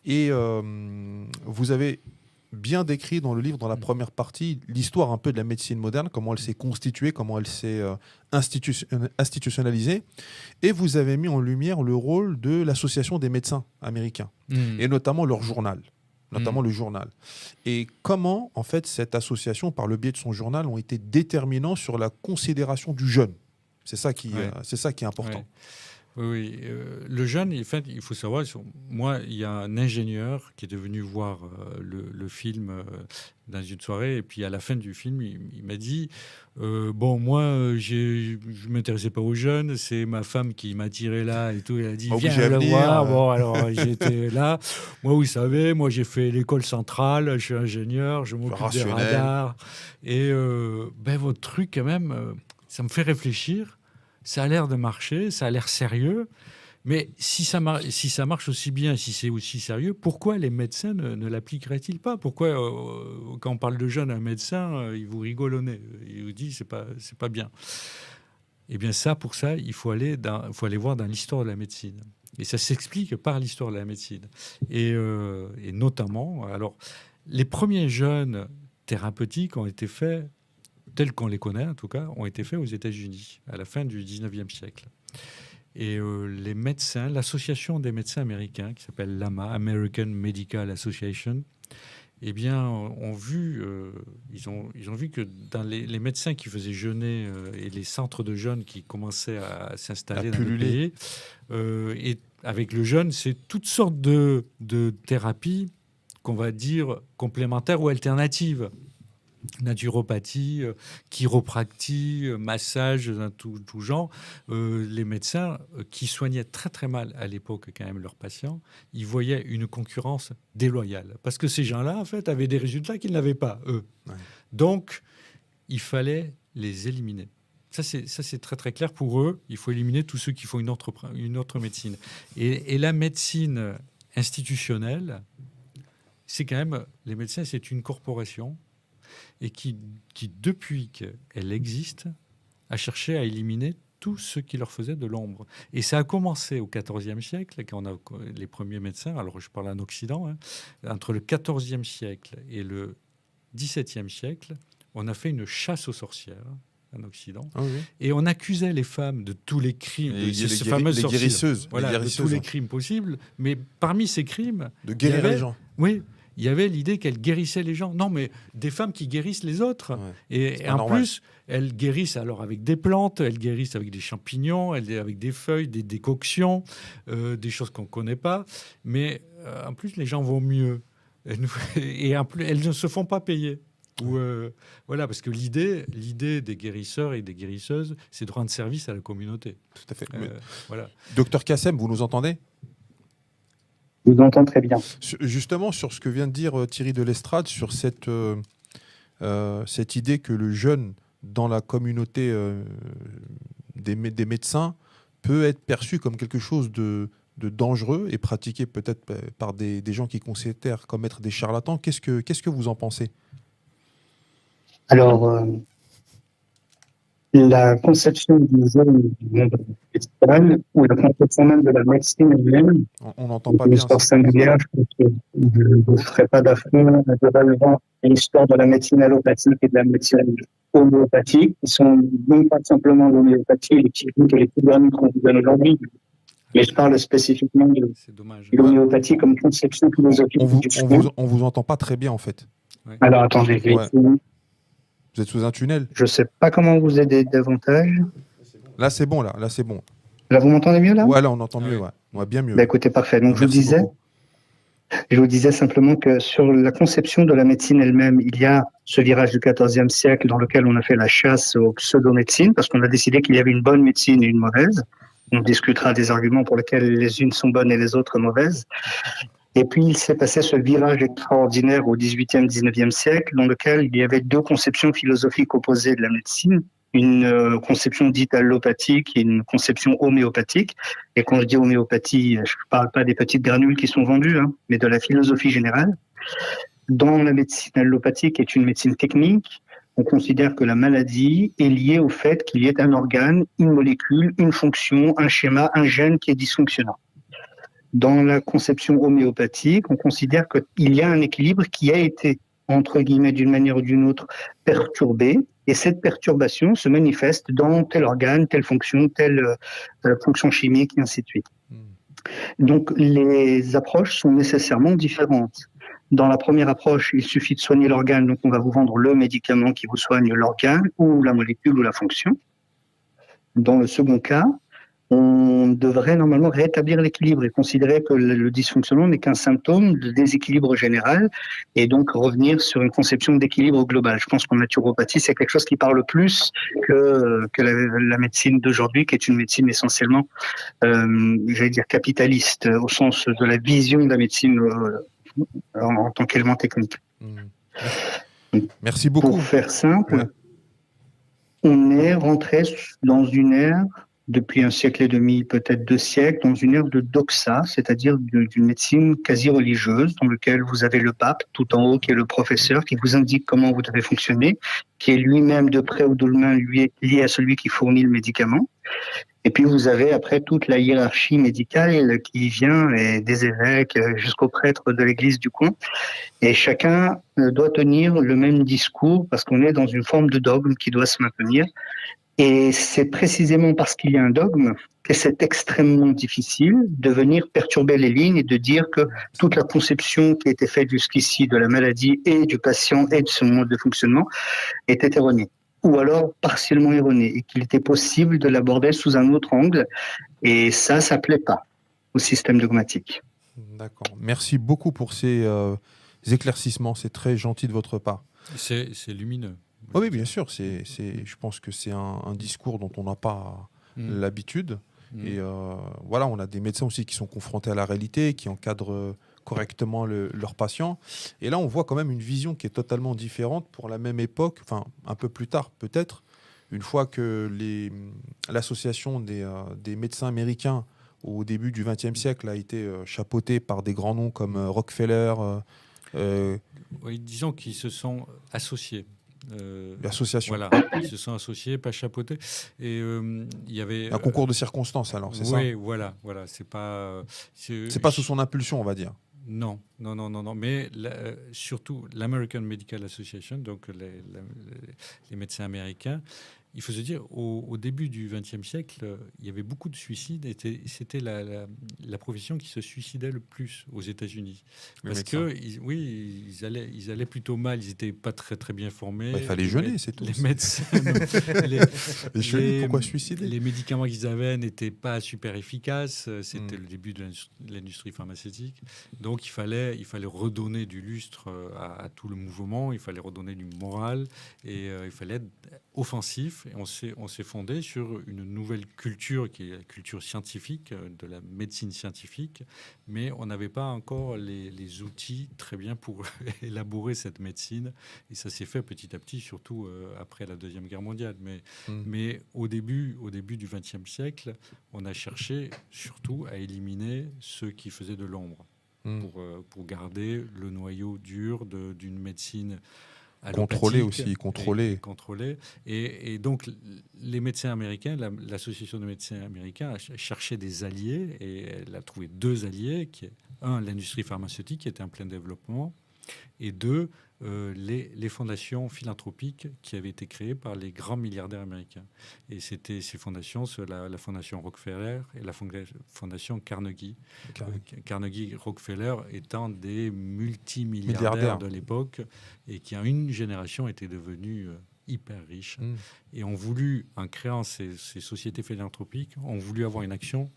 Et vous avez bien décrit dans le livre, dans la première partie, l'histoire un peu de la médecine moderne, comment elle s'est constituée, comment elle s'est institutionnalisée. Et vous avez mis en lumière le rôle de l'Association des médecins américains, et notamment leur journal. Le journal. Et comment, en fait, cette association, par le biais de son journal, ont été déterminants sur la considération du jeûne. C'est ça qui est important. Ouais. Oui, le jeûne, en fait, il faut savoir, moi, il y a un ingénieur qui est venu voir le film dans une soirée, et puis à la fin du film, il m'a dit moi, je ne m'intéressais pas aux jeunes, c'est ma femme qui m'a tiré là et tout. Elle a dit viens le voir. Bon, alors j'étais là. Moi, vous savez, moi j'ai fait l'école centrale, je suis ingénieur, je m'occupe des radars. Et votre truc, quand même, ça me fait réfléchir. Ça a l'air de marcher, ça a l'air sérieux, mais si ça marche aussi bien, si c'est aussi sérieux, pourquoi les médecins ne l'appliqueraient-ils pas? Pourquoi, quand on parle de jeûne à un médecin, il vous rigole au nez, il vous dit c'est pas bien. Eh bien pour ça, il faut aller voir dans l'histoire de la médecine. Et ça s'explique par l'histoire de la médecine. Et notamment, alors, les premiers jeûnes thérapeutiques ont été faits tels qu'on les connaît en tout cas, ont été faits aux États-Unis à la fin du 19e siècle. Et les médecins, l'association des médecins américains, qui s'appelle l'AMA, American Medical Association, eh bien, ils ont vu que dans les médecins qui faisaient jeûner et les centres de jeûne qui commençaient à s'installer dans le pays, et avec le jeûne, c'est toutes sortes de thérapies qu'on va dire complémentaires ou alternatives. Naturopathie, chiropractie, massage, tout genre. Les médecins qui soignaient très très mal à l'époque quand même leurs patients, ils voyaient une concurrence déloyale. Parce que ces gens-là, en fait, avaient des résultats qu'ils n'avaient pas, eux. Ouais. Donc, il fallait les éliminer. Ça, c'est très très clair pour eux. Il faut éliminer tous ceux qui font une autre médecine. Et la médecine institutionnelle, c'est quand même... Les médecins, c'est une corporation et qui, depuis qu'elle existe, a cherché à éliminer tout ce qui leur faisait de l'ombre. Et ça a commencé au XIVe siècle, quand on a les premiers médecins, alors je parle en Occident, hein, entre le XIVe siècle et le XVIIe siècle, on a fait une chasse aux sorcières en Occident, et on accusait les femmes de tous les crimes, les guérisseuses, voilà, de tous les crimes possibles, mais parmi ces crimes... De guérir les gens. Oui, il y avait l'idée qu'elles guérissaient les gens. Non, mais des femmes qui guérissent les autres. Ouais, et en normal. Plus, elles guérissent alors avec des plantes, elles guérissent avec des champignons, avec des feuilles, des décoctions, des choses qu'on ne connaît pas. Mais en plus, les gens vont mieux. Et en plus, elles ne se font pas payer. Voilà, parce que l'idée des guérisseurs et des guérisseuses, c'est de rendre service à la communauté. Tout à fait. Voilà. Docteur Kassem, vous nous entendez ? Je vous entends très bien. Justement, sur ce que vient de dire Thierry de l'Estrade, sur cette idée que le jeûne dans la communauté des médecins peut être perçu comme quelque chose de dangereux et pratiqué peut-être par des gens qui considèrent comme être des charlatans. Qu'est-ce que vous en pensez ? Alors, la conception du jeûne médical ou la conception même de la médecine elle-même, on n'entend pas bien. L'histoire singulière, je ne ferai pas d'affront de relevant à l'histoire de la médecine allopathique et de la médecine homéopathique, qui sont non pas simplement l'homéopathie et les techniques et les techniques qu'on vous donne aujourd'hui, mais je parle spécifiquement de l'homéopathie comme conception philosophique. On vous entend pas très bien en fait. Ouais. Alors attendez, vous êtes sous un tunnel ? Je ne sais pas comment vous aider davantage. Là, c'est bon. Là, c'est bon. Là, vous m'entendez mieux, là ? Ouais, là, on entend mieux. Ouais, bien mieux. Bah, écoutez, parfait. Donc, je vous disais simplement que sur la conception de la médecine elle-même, il y a ce virage du XIVe siècle dans lequel on a fait la chasse aux pseudo-médecines parce qu'on a décidé qu'il y avait une bonne médecine et une mauvaise. On discutera des arguments pour lesquels les unes sont bonnes et les autres mauvaises. Et puis, il s'est passé ce virage extraordinaire au XVIIIe, XIXe siècle, dans lequel il y avait deux conceptions philosophiques opposées de la médecine. Une conception dite allopathique et une conception homéopathique. Et quand je dis homéopathie, je ne parle pas des petites granules qui sont vendues, mais de la philosophie générale. Dans la médecine allopathique, qui est une médecine technique, on considère que la maladie est liée au fait qu'il y ait un organe, une molécule, une fonction, un schéma, un gène qui est dysfonctionnant. Dans la conception homéopathique, on considère qu'il y a un équilibre qui a été, entre guillemets, d'une manière ou d'une autre, perturbé. Et cette perturbation se manifeste dans tel organe, telle fonction chimique, et ainsi de suite. Donc, les approches sont nécessairement différentes. Dans la première approche, il suffit de soigner l'organe, donc on va vous vendre le médicament qui vous soigne l'organe ou la molécule ou la fonction. Dans le second cas, on devrait normalement rétablir l'équilibre et considérer que le dysfonctionnement n'est qu'un symptôme de déséquilibre général et donc revenir sur une conception d'équilibre global. Je pense qu'en naturopathie, c'est quelque chose qui parle plus que la médecine d'aujourd'hui, qui est une médecine essentiellement, j'allais dire capitaliste, au sens de la vision de la médecine en tant qu'élément technique. Merci beaucoup. Pour faire simple, on est rentré dans une ère depuis un siècle et demi, peut-être 2 siècles, dans une ère de doxa, c'est-à-dire d'une médecine quasi religieuse, dans laquelle vous avez le pape tout en haut, qui est le professeur, qui vous indique comment vous devez fonctionner, qui est lui-même de près ou de loin lié à celui qui fournit le médicament. Et puis vous avez après toute la hiérarchie médicale qui vient, et des évêques jusqu'aux prêtres de l'église du coin. Et chacun doit tenir le même discours parce qu'on est dans une forme de dogme qui doit se maintenir. Et c'est précisément parce qu'il y a un dogme que c'est extrêmement difficile de venir perturber les lignes et de dire que toute la conception qui a été faite jusqu'ici de la maladie et du patient et de son mode de fonctionnement était erronée, ou alors partiellement erronée, et qu'il était possible de l'aborder sous un autre angle. Et ça plaît pas au système dogmatique. D'accord. Merci beaucoup pour ces éclaircissements. C'est très gentil de votre part. C'est lumineux. Oui, bien sûr. Je pense que c'est un discours dont on n'a pas l'habitude. Et voilà, on a des médecins aussi qui sont confrontés à la réalité, qui encadrent correctement leurs patients. Et là, on voit quand même une vision qui est totalement différente pour la même époque, enfin un peu plus tard peut-être, une fois que l'association des médecins américains au début du XXe siècle a été chapeautée par des grands noms comme Rockefeller. Oui, disons qu'ils se sont associés. L'association. Voilà, ils se sont associés, pas chapeautés. Et il y avait un concours de circonstances, alors, c'est ça? Oui, voilà. C'est pas sous son impulsion, on va dire. Non. Mais surtout l'American Medical Association, donc les médecins américains. Il faut se dire, au début du XXe siècle, il y avait beaucoup de suicides. C'était la profession qui se suicidait le plus aux États-Unis. Parce qu'ils allaient plutôt mal. Ils n'étaient pas très, très bien formés. Il fallait jeûner, c'est tout. Les médecins... Pourquoi suicider? Les médicaments qu'ils avaient n'étaient pas super efficaces. C'était le début de l'industrie pharmaceutique. Donc, il fallait redonner du lustre à tout le mouvement. Il fallait redonner du moral. Et il fallait être offensif. Et on s'est fondé sur une nouvelle culture qui est la culture scientifique, de la médecine scientifique, mais on n'avait pas encore les outils très bien pour élaborer cette médecine. Et ça s'est fait petit à petit, surtout après la Deuxième Guerre mondiale. Mais au début du XXe siècle, on a cherché surtout à éliminer ceux qui faisaient de l'ombre pour garder le noyau dur d'une médecine contrôlé aussi, contrôlé. Et donc, les médecins américains, l'association de médecins américains a cherché des alliés et elle a trouvé deux alliés. Un, l'industrie pharmaceutique qui était en plein développement, et deux, les fondations philanthropiques qui avaient été créées par les grands milliardaires américains. Et c'était ces fondations, la fondation Rockefeller et la fondation Carnegie. Carnegie Rockefeller étant des multimilliardaires de l'époque et qui en une génération étaient devenus hyper riches. Et ont voulu, en créant ces sociétés philanthropiques, ont voulu avoir une action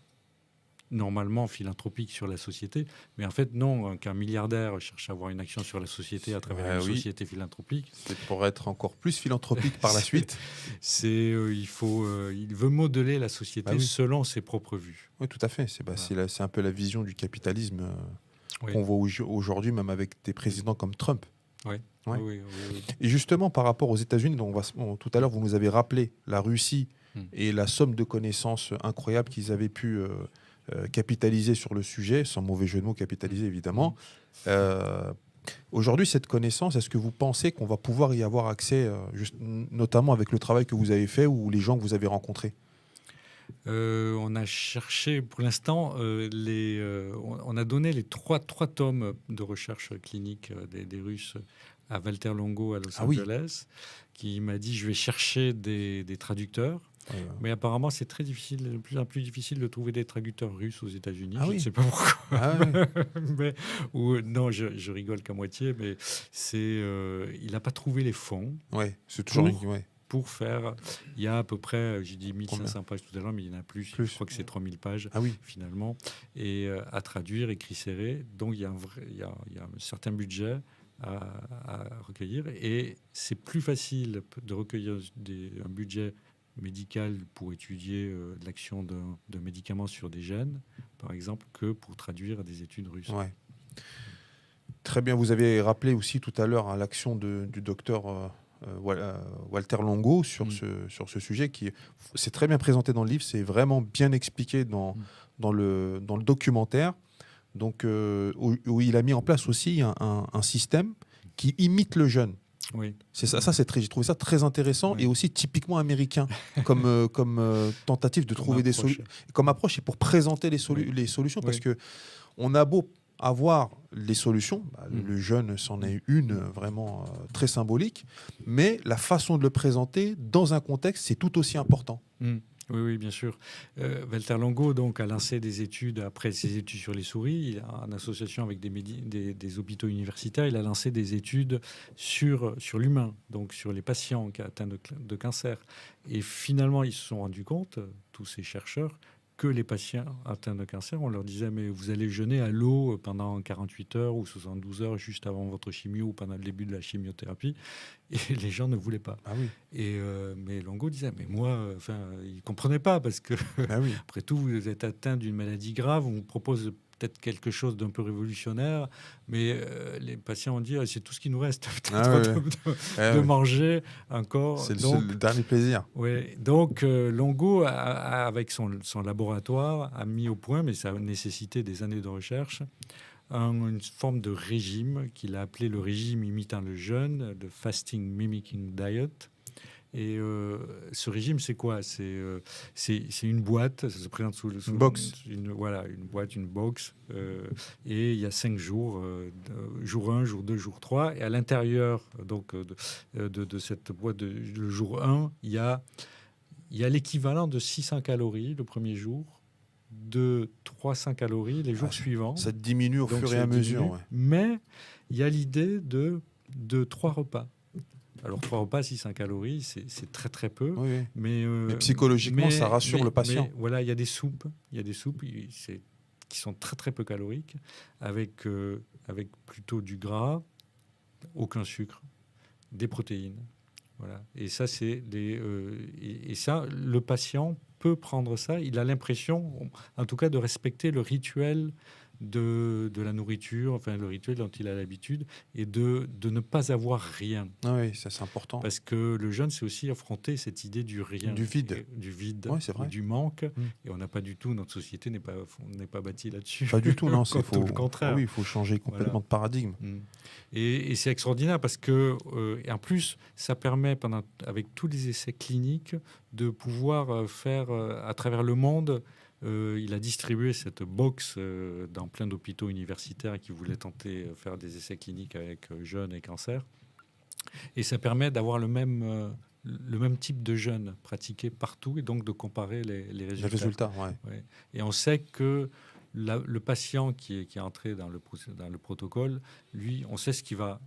normalement philanthropique sur la société, mais en fait non, qu'un milliardaire cherche à avoir une action sur la société à travers une société philanthropique. C'est pour être encore plus philanthropique par la suite. Il veut modeler la société selon ses propres vues. Oui, tout à fait. C'est un peu la vision du capitalisme qu'on voit aujourd'hui, même avec des présidents comme Trump. Oui. Et justement, par rapport aux États-Unis, tout à l'heure, vous nous avez rappelé la Russie et la somme de connaissances incroyables qu'ils avaient pu capitaliser sur le sujet, sans mauvais jeu de mots, capitaliser évidemment. Aujourd'hui, cette connaissance, est-ce que vous pensez qu'on va pouvoir y avoir accès, notamment avec le travail que vous avez fait ou les gens que vous avez rencontrés? On a cherché, pour l'instant, on a donné les trois tomes de recherche clinique des Russes à Walter Longo à Los Angeles, qui m'a dit je vais chercher des traducteurs. Mais apparemment, c'est très difficile, de plus en plus difficile de trouver des traducteurs russes aux États-Unis. Je ne sais pas pourquoi. Non, je rigole qu'à moitié, mais il n'a pas trouvé les fonds. C'est toujours pour faire. Il y a à peu près, j'ai dit 1500 pages tout à l'heure, mais il y en a plus. Je crois que c'est 3000 pages finalement, et à traduire, écrit serré. Donc il y a un certain budget à recueillir, et c'est plus facile de recueillir un budget médical pour étudier l'action de médicaments sur des gènes, par exemple, que pour traduire des études russes. Très bien, vous avez rappelé aussi tout à l'heure l'action du docteur Walter Longo sur ce sujet, c'est très bien présenté dans le livre, c'est vraiment bien expliqué dans le documentaire, donc, où il a mis en place aussi un système qui imite le jeûne. Oui. C'est ça, j'ai trouvé ça très intéressant Oui. et aussi typiquement américain comme tentative de trouver des approche. solutions, comme approche et pour présenter les solutions parce Oui. que on a beau avoir les solutions, le jeune c'en est une vraiment très symbolique, mais la façon de le présenter dans un contexte, c'est tout aussi important. Oui, oui, bien sûr. Walter Longo donc, a lancé des études, après ses études sur les souris, en association avec des hôpitaux universitaires, il a lancé des études sur l'humain, donc sur les patients qui atteints de cancer. Et finalement, ils se sont rendus compte, tous ces chercheurs, que les patients atteints de cancer, on leur disait, mais vous allez jeûner à l'eau pendant 48 heures ou 72 heures juste avant votre chimio ou pendant le début de la chimiothérapie. Et les gens ne voulaient pas. Ah oui. Mais Longo disait, mais moi, il ne comprenait pas parce que, Ah oui. après tout, vous êtes atteint d'une maladie grave, on vous propose peut-être quelque chose d'un peu révolutionnaire, mais les patients ont dit, c'est tout ce qui nous reste, peut-être, de manger encore. C'est le dernier plaisir. Ouais, donc Longo, avec son laboratoire, a mis au point, mais ça a nécessité des années de recherche, une forme de régime qu'il a appelé le régime imitant le jeûne, le Fasting Mimicking Diet. Et ce régime, c'est quoi ? C'est une boîte, ça se présente sous une box. Une boîte, une box. Et il y a 5 jours, jour 1, jour 2, jour 3. Et à l'intérieur donc, de cette boîte, le jour 1, il y a l'équivalent de 600 calories le premier jour, de 300 calories les jours suivants. Ça diminue au fur et à mesure. Ouais. Mais il y a l'idée de 3 repas. Alors 3 repas, 600 calories, c'est très très peu. Oui. Mais psychologiquement, ça rassure le patient. Mais voilà, il y a des soupes qui sont très très peu caloriques, avec plutôt du gras, aucun sucre, des protéines. Voilà. Et ça, le patient peut prendre ça. Il a l'impression, en tout cas, de respecter le rituel de la nourriture, enfin le rituel dont il a l'habitude, et de ne pas avoir rien. Ah oui, ça c'est important. Parce que le jeûne, c'est aussi affronter cette idée du rien, du vide, ouais, c'est vrai. Du manque. Et on n'a pas du tout, notre société n'est pas bâtie là-dessus. Pas du tout, non. C'est tout le contraire. Oui, il faut changer complètement de paradigme. Et c'est extraordinaire parce que, et en plus, ça permet, avec tous les essais cliniques, de pouvoir faire à travers le monde. Il a distribué cette box dans plein d'hôpitaux universitaires qui voulaient tenter de faire des essais cliniques avec jeunes et cancer. Et ça permet d'avoir le même type de jeûne pratiqué partout et donc de comparer les résultats. Les résultats, ouais. Et on sait que le patient qui est entré dans le protocole, lui, on sait ce qu'il va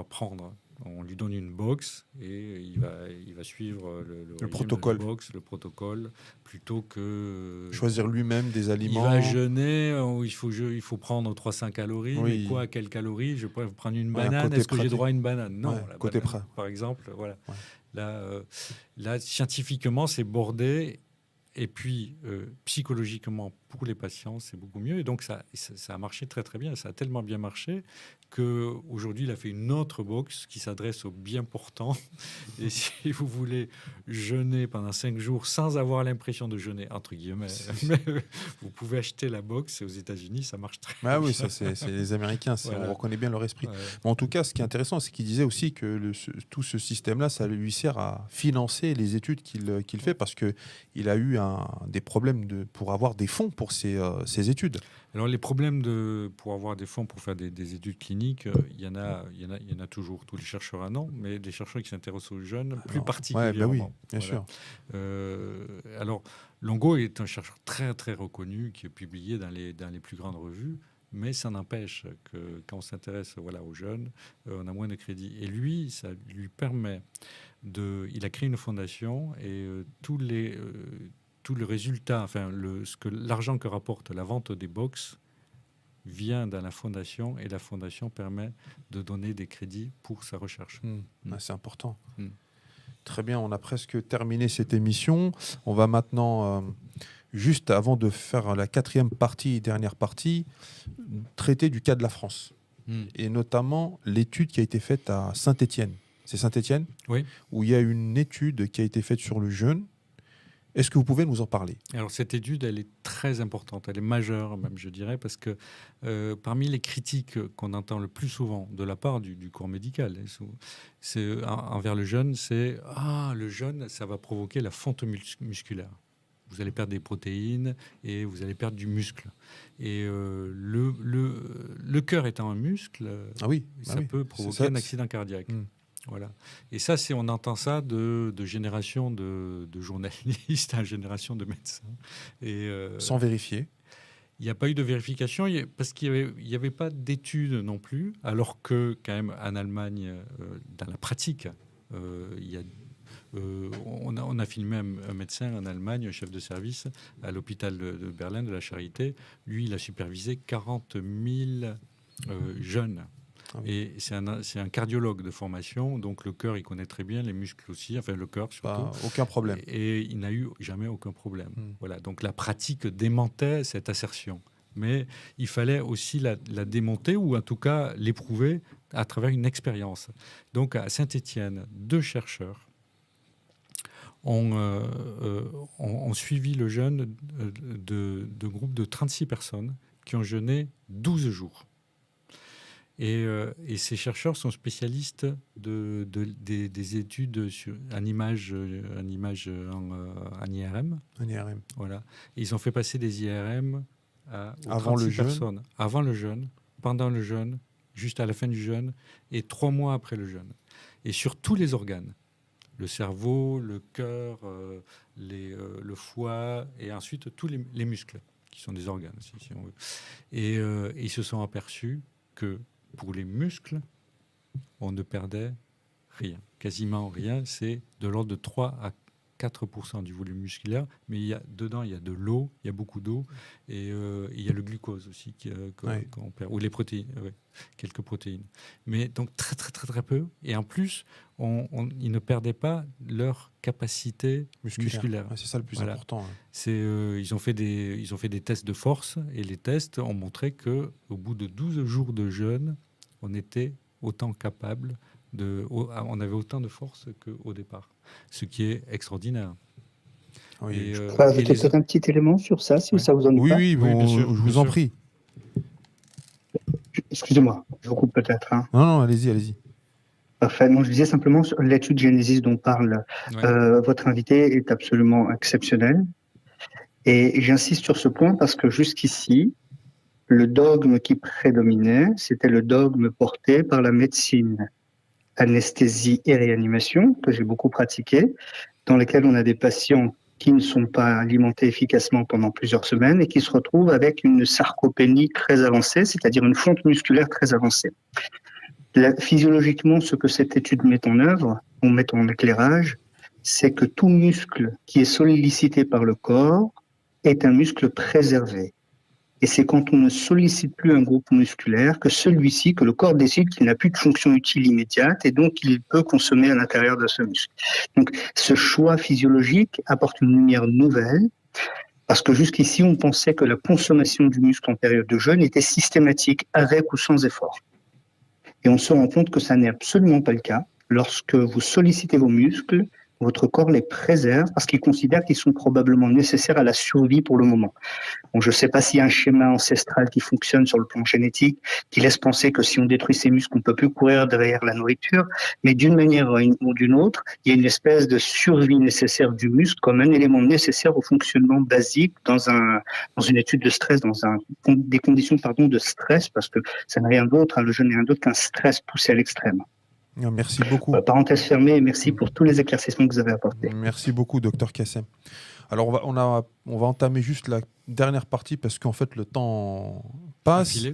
prendre. On lui donne une box et il va suivre le protocole. Le protocole, plutôt que choisir lui-même des aliments. Il va jeûner, il faut prendre 300 calories. Oui. Mais quoi, quelles calories ? Je pourrais prendre une banane. Est-ce que j'ai droit à une banane ? Non. Côté banane, par exemple, voilà. Ouais. Là, scientifiquement, c'est bordé. Et puis, psychologiquement, pour les patients, c'est beaucoup mieux. Et donc, ça a marché très, très bien. Ça a tellement bien marché qu'aujourd'hui, il a fait une autre box qui s'adresse aux bien portants. Et si vous voulez jeûner pendant 5 jours sans avoir l'impression de jeûner, entre guillemets, vous pouvez acheter la box. Et aux États-Unis, ça marche très bien. Oui, ça, c'est les Américains. On reconnaît bien leur esprit. Ouais. Mais en tout cas, ce qui est intéressant, c'est qu'il disait aussi que tout ce système-là, ça lui sert à financer les études qu'il fait parce qu'il a eu des problèmes pour avoir des fonds pour ses études. Alors les problèmes pour avoir des fonds pour faire des études cliniques, il y en a toujours. Tous les chercheurs en ont, mais des chercheurs qui s'intéressent aux jeunes plus particulièrement. Oui, bien sûr. Alors Longo est un chercheur très très reconnu qui est publié dans les plus grandes revues. Mais ça n'empêche que quand on s'intéresse aux jeunes, on a moins de crédit. Et lui, ça lui permet il a créé une fondation et tout le résultat, l'argent que rapporte la vente des box vient dans la fondation et la fondation permet de donner des crédits pour sa recherche. C'est important. Très bien, on a presque terminé cette émission. On va maintenant, juste avant de faire la 4e partie et dernière partie, traiter du cas de la France. Et notamment l'étude qui a été faite à Saint-Étienne. C'est Saint-Étienne ? Oui. Où il y a une étude qui a été faite sur le jeûne. Est-ce que vous pouvez nous en parler? Alors cette étude, elle est très importante, elle est majeure même, je dirais, parce que parmi les critiques qu'on entend le plus souvent de la part du corps médical, c'est envers le jeûne, c'est « Ah, le jeûne, ça va provoquer la fonte musculaire. Vous allez perdre des protéines et vous allez perdre du muscle. Et le cœur étant un muscle, Ah oui, ça peut provoquer un accident cardiaque. Voilà. Et ça, on entend ça de génération de journalistes à génération de médecins. Et, sans vérifier. Il n'y a pas eu de vérification parce qu'il n'y avait pas d'études non plus, alors que quand même en Allemagne, dans la pratique, on a filmé un médecin en Allemagne, un chef de service à l'hôpital de Berlin, de la Charité. Lui, il a supervisé 40 000 jeunes. Ah oui. Et c'est un cardiologue de formation, donc le cœur, il connaît très bien, les muscles aussi, enfin le cœur surtout. Aucun problème. Et il n'a eu jamais aucun problème. Voilà, donc la pratique démentait cette assertion. Mais il fallait aussi la démonter, ou en tout cas l'éprouver à travers une expérience. Donc à Saint-Étienne, 2 chercheurs ont suivi le jeûne de groupes de 36 personnes qui ont jeûné 12 jours. Et ces chercheurs sont spécialistes des études en image en IRM. En IRM. Voilà. Et ils ont fait passer des IRM aux avant le personnes. Avant le jeûne, pendant le jeûne, juste à la fin du jeûne et 3 mois après le jeûne. Et sur tous les organes. Le cerveau, le cœur, le foie et ensuite tous les muscles, qui sont des organes, si on veut. Et ils se sont aperçus que pour les muscles, on ne perdait rien, quasiment rien. C'est de l'ordre de 3 à 4% du volume musculaire, mais dedans, il y a de l'eau, il y a beaucoup d'eau, et il y a le glucose aussi qu'on perd, ou les protéines, quelques protéines. Mais donc très, très, très, très peu. Et en plus, ils ne perdaient pas leur capacité musculaire. Ouais, c'est ça le plus important. Ouais. Ils ont fait des tests de force, et les tests ont montré qu'au bout de 12 jours de jeûne, on était autant capable on avait autant de force qu'au départ, ce qui est extraordinaire. Oui. Je peux ajouter peut-être un petit élément sur ça, si ça vous ennuie pas. Oui, bien sûr, je vous en prie. Excusez-moi, je vous coupe peut-être. Hein. Non, allez-y. Parfait. Non, je disais simplement sur l'étude Genesis dont parle votre invité est absolument exceptionnelle. Et j'insiste sur ce point parce que jusqu'ici, le dogme qui prédominait, c'était le dogme porté par la médecine, anesthésie et réanimation, que j'ai beaucoup pratiqué, dans lesquels on a des patients qui ne sont pas alimentés efficacement pendant plusieurs semaines et qui se retrouvent avec une sarcopénie très avancée, c'est-à-dire une fonte musculaire très avancée. Physiologiquement, ce que cette étude met en œuvre, on met en éclairage, c'est que tout muscle qui est sollicité par le corps est un muscle préservé. Et c'est quand on ne sollicite plus un groupe musculaire que celui-ci, que le corps décide qu'il n'a plus de fonction utile immédiate et donc il peut consommer à l'intérieur de ce muscle. Donc ce choix physiologique apporte une lumière nouvelle parce que jusqu'ici on pensait que la consommation du muscle en période de jeûne était systématique, avec ou sans effort. Et on se rend compte que ça n'est absolument pas le cas. Lorsque vous sollicitez vos muscles, votre corps les préserve parce qu'il considère qu'ils sont probablement nécessaires à la survie pour le moment. Donc, je ne sais pas s'il y a un schéma ancestral qui fonctionne sur le plan génétique, qui laisse penser que si on détruit ses muscles, on ne peut plus courir derrière la nourriture. Mais d'une manière ou d'une autre, il y a une espèce de survie nécessaire du muscle comme un élément nécessaire au fonctionnement basique dans une étude de stress, des conditions de stress, parce que ça n'a rien d'autre, le jeûne n'est rien d'autre qu'un stress poussé à l'extrême. Merci beaucoup. Parenthèse fermée, et merci pour tous les éclaircissements que vous avez apportés. Merci beaucoup, Dr Kassem. Alors, on va entamer juste la dernière partie parce qu'en fait, le temps passe.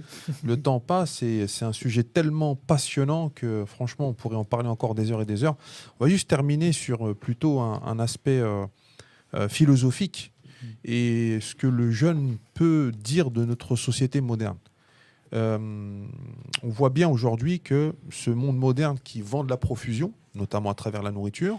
Le temps passe et c'est un sujet tellement passionnant que franchement, on pourrait en parler encore des heures et des heures. On va juste terminer sur plutôt un aspect philosophique et ce que le jeûne peut dire de notre société moderne. On voit bien aujourd'hui que ce monde moderne qui vend de la profusion, notamment à travers la nourriture,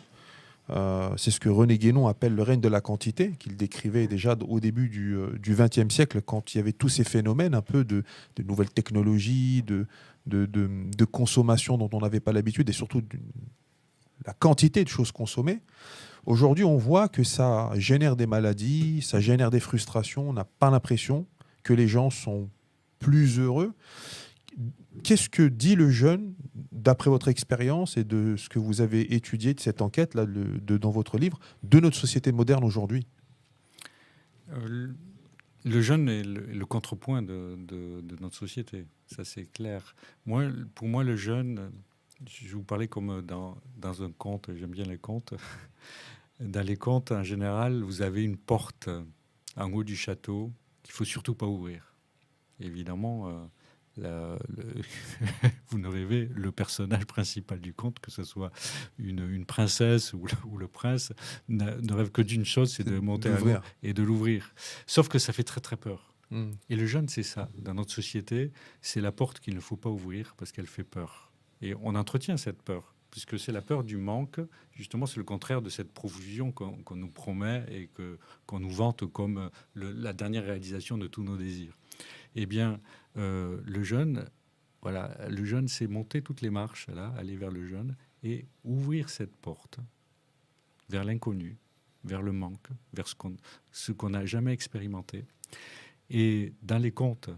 c'est ce que René Guénon appelle le règne de la quantité, qu'il décrivait déjà au début du XXe siècle, quand il y avait tous ces phénomènes un peu de nouvelles technologies, de consommation dont on n'avait pas l'habitude, et surtout la quantité de choses consommées. Aujourd'hui, on voit que ça génère des maladies, ça génère des frustrations. On n'a pas l'impression que les gens sont plus heureux. Qu'est-ce que dit le jeune, d'après votre expérience et de ce que vous avez étudié de cette enquête là, dans votre livre, de notre société moderne aujourd'hui? Le jeune est le contrepoint de notre société, ça c'est clair. Pour moi, le jeune, je vous parlais comme dans un conte, j'aime bien les contes. Dans les contes, en général, vous avez une porte en haut du château qu'il ne faut surtout pas ouvrir. Évidemment, vous ne rêvez, le personnage principal du conte, que ce soit une princesse ou le prince, ne rêve que d'une chose, c'est de monter à l'eau et de l'ouvrir. Sauf que ça fait très très peur. Et le jeune, c'est ça. Dans notre société, c'est la porte qu'il ne faut pas ouvrir parce qu'elle fait peur. Et on entretient cette peur, puisque c'est la peur du manque. Justement, c'est le contraire de cette profusion qu'on nous promet et qu'on nous vante comme la dernière réalisation de tous nos désirs. Eh bien, le jeune, c'est monter toutes les marches, là, aller vers le jeune et ouvrir cette porte vers l'inconnu, vers le manque, vers ce qu'on n'a jamais expérimenté. Et dans les contes,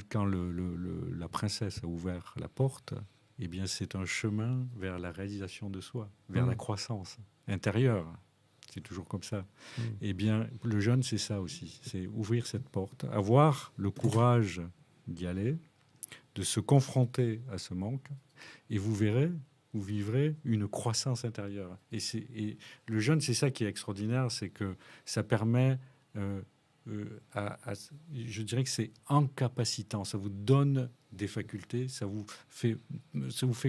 quand la princesse a ouvert la porte, eh bien, c'est un chemin vers la réalisation de soi, vers la croissance intérieure. C'est toujours comme ça. Eh bien, le jeune, c'est ça aussi. C'est ouvrir cette porte, avoir le courage d'y aller, de se confronter à ce manque, et vous verrez, vous vivrez une croissance intérieure. Et le jeune, c'est ça qui est extraordinaire, c'est que ça permet, je dirais que c'est incapacitant, ça vous donne des facultés, ça vous fait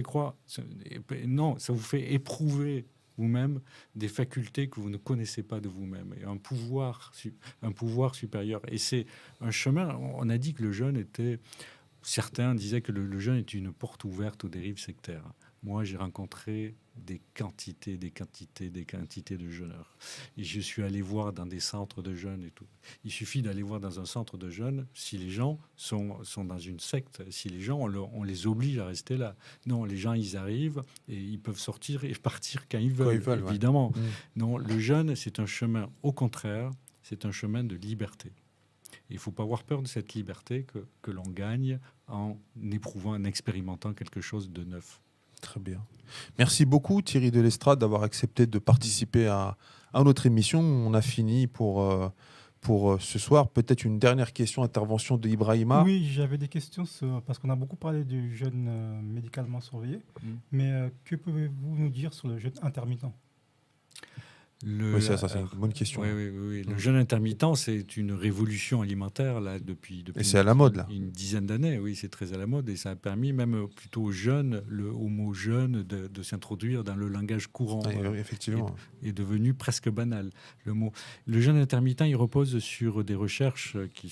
croire, non, ça vous fait éprouver vous-même des facultés que vous ne connaissez pas de vous-même, et un pouvoir supérieur. Et c'est un chemin. On a dit que le jeune était... Certains disaient que le jeune est une porte ouverte aux dérives sectaires. Moi, j'ai rencontré des quantités de jeûneurs. Et je suis allé voir dans des centres de jeunes et tout. Il suffit d'aller voir dans un centre de jeunes si les gens sont dans une secte, si les gens, on les oblige à rester là. Non, les gens, ils arrivent et ils peuvent sortir et partir quand ils veulent, évidemment. Ouais. Non, le jeûne, c'est un chemin, au contraire, c'est un chemin de liberté. Il ne faut pas avoir peur de cette liberté que l'on gagne en éprouvant, en expérimentant quelque chose de neuf. Très bien. Merci beaucoup Thierry Delestrade d'avoir accepté de participer à notre émission. On a fini pour ce soir. Peut-être une dernière question, intervention de Ibrahima. Oui, j'avais des questions parce qu'on a beaucoup parlé du jeûne médicalement surveillé. Mais que pouvez-vous nous dire sur le jeûne intermittent ? Oui, ça c'est une bonne question. Oui. Le jeûne intermittent, c'est une révolution alimentaire là, depuis et c'est à la mode, là. Une dizaine d'années. Oui, c'est très à la mode et ça a permis même plutôt aux jeunes, au mot jeûne, de s'introduire dans le langage courant. Oui, effectivement. Est devenu presque banal. Le jeûne intermittent, il repose sur des recherches qui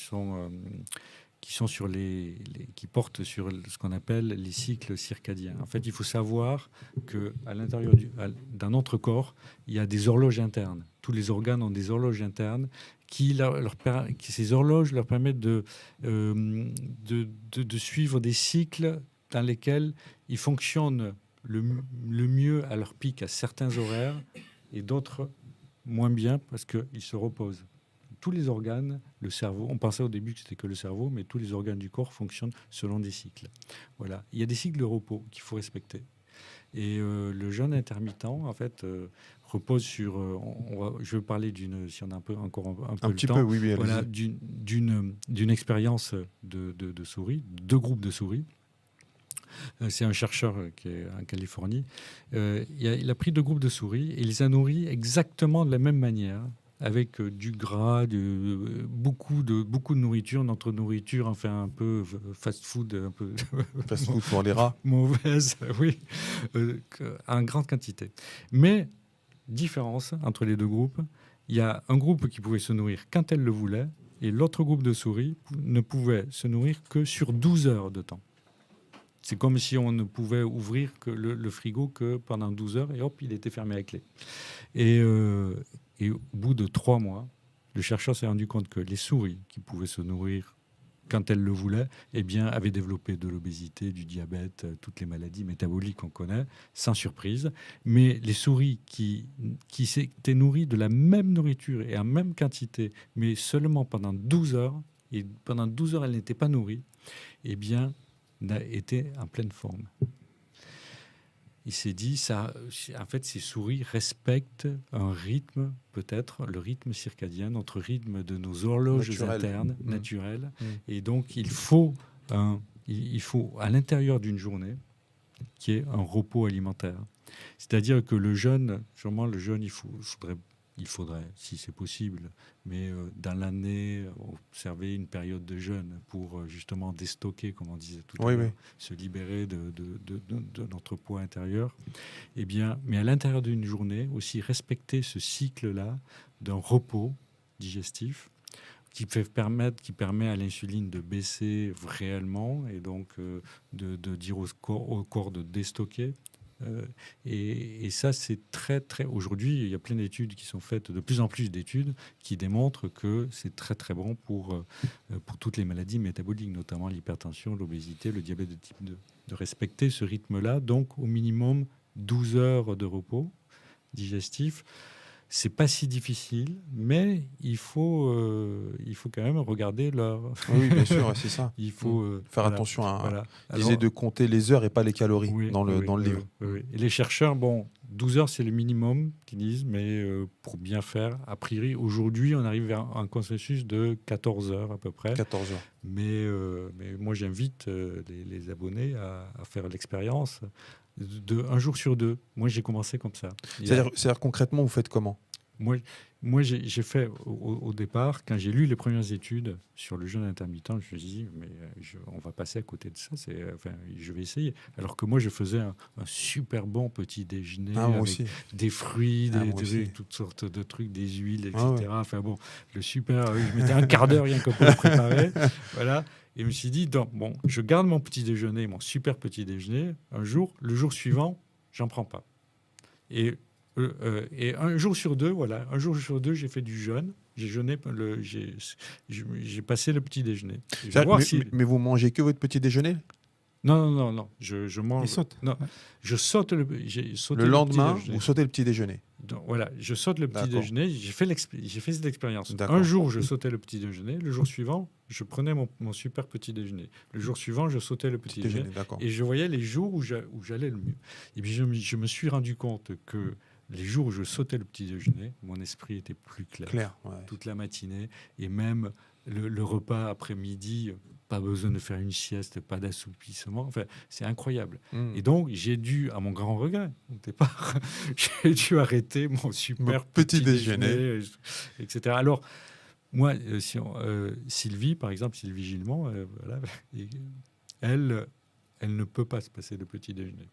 portent sur ce qu'on appelle les cycles circadiens. En fait, il faut savoir qu'à l'intérieur dans notre corps, il y a des horloges internes. Tous les organes ont des horloges internes ces horloges leur permettent de suivre des cycles dans lesquels ils fonctionnent le mieux à leur pic à certains horaires et d'autres moins bien parce qu'ils se reposent. Tous les organes, le cerveau, on pensait au début que c'était que le cerveau, mais tous les organes du corps fonctionnent selon des cycles. Voilà. Il y a des cycles de repos qu'il faut respecter. Et le jeûne intermittent, en fait, repose sur... je vais parler si on a encore un peu petit le temps. Peu, oui, voilà, d'une expérience de souris, 2 groupes de souris. C'est un chercheur qui est en Californie. Il a pris 2 groupes de souris et il les a nourris exactement de la même manière, avec du gras, beaucoup de nourriture. Notre nourriture, enfin un peu fast-food, un peu fast-food pour les rats. Mauvaise, oui, en grande quantité. Mais différence entre les 2 groupes, il y a un groupe qui pouvait se nourrir quand elle le voulait, et l'autre groupe de souris ne pouvait se nourrir que sur 12 heures de temps. C'est comme si on ne pouvait ouvrir que le frigo que pendant 12 heures, et hop, il était fermé à clé. Et au bout de 3 mois, le chercheur s'est rendu compte que les souris qui pouvaient se nourrir quand elle le voulait, eh bien, avait développé de l'obésité, du diabète, toutes les maladies métaboliques qu'on connaît, sans surprise. Mais les souris qui s'étaient nourries de la même nourriture et en même quantité, mais seulement pendant 12 heures, et pendant 12 heures, elles n'étaient pas nourries, eh bien, étaient en pleine forme. Il s'est dit, ça, en fait, ces souris respectent un rythme, peut-être le rythme circadien, notre rythme de nos horloges internes, naturelles. Et donc, il faut à l'intérieur d'une journée, qu'il y ait un repos alimentaire. C'est-à-dire que le jeûne, sûrement le jeûne, il faudrait, si c'est possible, mais dans l'année, observer une période de jeûne pour justement déstocker, comme on disait tout à l'heure, se libérer de notre poids intérieur. Eh bien, mais à l'intérieur d'une journée, aussi respecter ce cycle-là d'un repos digestif qui permet à l'insuline de baisser réellement et donc de dire au corps de déstocker. Et ça, c'est très, très... Aujourd'hui, il y a plein d'études qui sont faites, de plus en plus d'études, qui démontrent que c'est très, très bon pour toutes les maladies métaboliques, notamment l'hypertension, l'obésité, le diabète de type 2. De respecter ce rythme-là, donc au minimum 12 heures de repos digestif. C'est pas si difficile, mais il faut quand même regarder l'heure. Oui, bien sûr, c'est ça. Il faut faire attention à Alors, de compter les heures et pas les calories dans le livre. Oui. Et les chercheurs, 12 heures, c'est le minimum qu'ils disent, mais pour bien faire, a priori, aujourd'hui, on arrive vers un consensus de 14 heures à peu près. 14 heures. Mais moi, j'invite les abonnés à faire l'expérience de un jour sur deux. Moi, j'ai commencé comme ça. C'est-à-dire concrètement, vous faites comment ? Moi, j'ai fait au départ, quand j'ai lu les premières études sur le jeûne intermittent, je me suis dit, mais on va passer à côté de ça. Je vais essayer. Alors que moi, je faisais un super bon petit déjeuner avec des fruits, toutes sortes de trucs, des huiles, etc. Enfin bon, je mettais un quart d'heure rien que pour le préparer. Voilà. Et je me suis dit, je garde mon petit déjeuner, mon super petit déjeuner. Le jour suivant, j'en prends pas. Et un jour sur deux, j'ai fait du jeûne. J'ai jeûné, j'ai passé le petit déjeuner. Mais vous mangez que votre petit déjeuner ? Non. Je mange. Non, je saute le lendemain. Vous sautez le petit déjeuner. Donc, voilà, je saute le petit déjeuner. J'ai fait cette expérience. Un jour, je sautais le petit déjeuner. Le jour suivant, je prenais mon super petit déjeuner. Le jour suivant, je sautais le petit déjeuner. Et je voyais les jours où j'allais le mieux. Et puis je me suis rendu compte que les jours où je sautais le petit déjeuner, mon esprit était plus clair. Toute la matinée et même le repas après-midi. Pas besoin de faire une sieste, pas d'assoupissement. Enfin, c'est incroyable. Et donc, j'ai dû, à mon grand regret, au départ, j'ai dû arrêter mon super petit déjeuner, etc. Alors, moi, Sylvie, par exemple, Sylvie Gillemont, elle ne peut pas se passer de petit déjeuner.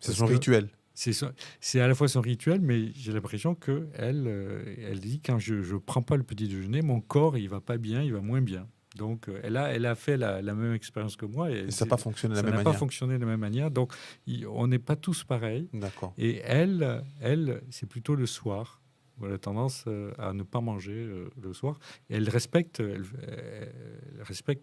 C'est son rituel. C'est à la fois son rituel, mais j'ai l'impression qu'elle dit, quand je ne prends pas le petit déjeuner, mon corps, il va pas bien, il va moins bien. Donc, elle a fait la même expérience que moi. Et ça n'a pas fonctionné de la même manière. Donc, on n'est pas tous pareils. D'accord. Et elle, c'est plutôt le soir. Elle a tendance à ne pas manger le soir. Et elle respecte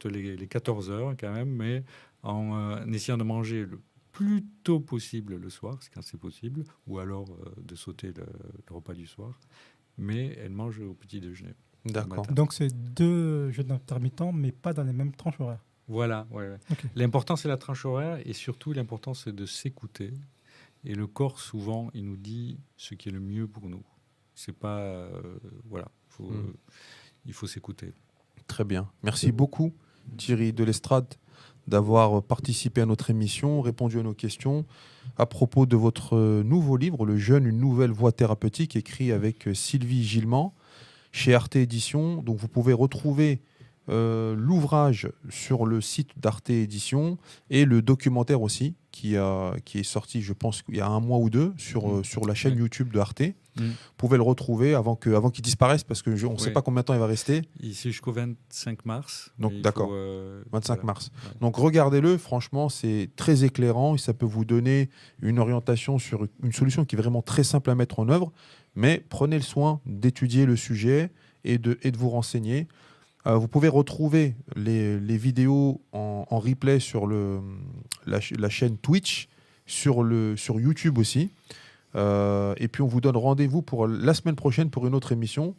les 14 heures quand même, mais en essayant de manger le plus tôt possible le soir, quand c'est possible, ou alors de sauter le repas du soir. Mais elle mange au petit déjeuner. D'accord. Donc c'est 2 jeûnes intermittents, mais pas dans les mêmes tranches horaires. Voilà, ouais. Okay. L'important c'est la tranche horaire et surtout l'important c'est de s'écouter. Et le corps souvent il nous dit ce qui est le mieux pour nous. C'est pas il faut s'écouter. Très bien. Merci beaucoup Thierry Delestrade d'avoir participé à notre émission, répondu à nos questions à propos de votre nouveau livre, Le jeûne, une nouvelle voie thérapeutique, écrit avec Sylvie Gillemont chez Arte Éditions. Donc vous pouvez retrouver l'ouvrage sur le site d'Arte Éditions et le documentaire aussi qui est sorti, je pense, il y a 1 mois ou 2 sur la chaîne YouTube de Arte. Vous pouvez le retrouver avant qu'il disparaisse parce qu'on ne sait pas combien de temps il va rester. Ici jusqu'au 25 mars. Donc d'accord, 25 mars. Ouais. Donc regardez-le, franchement, c'est très éclairant et ça peut vous donner une orientation sur une solution qui est vraiment très simple à mettre en œuvre. Mais prenez le soin d'étudier le sujet et de vous renseigner. Vous pouvez retrouver les vidéos en replay sur la chaîne Twitch, sur YouTube aussi. Et puis on vous donne rendez-vous pour la semaine prochaine pour une autre émission.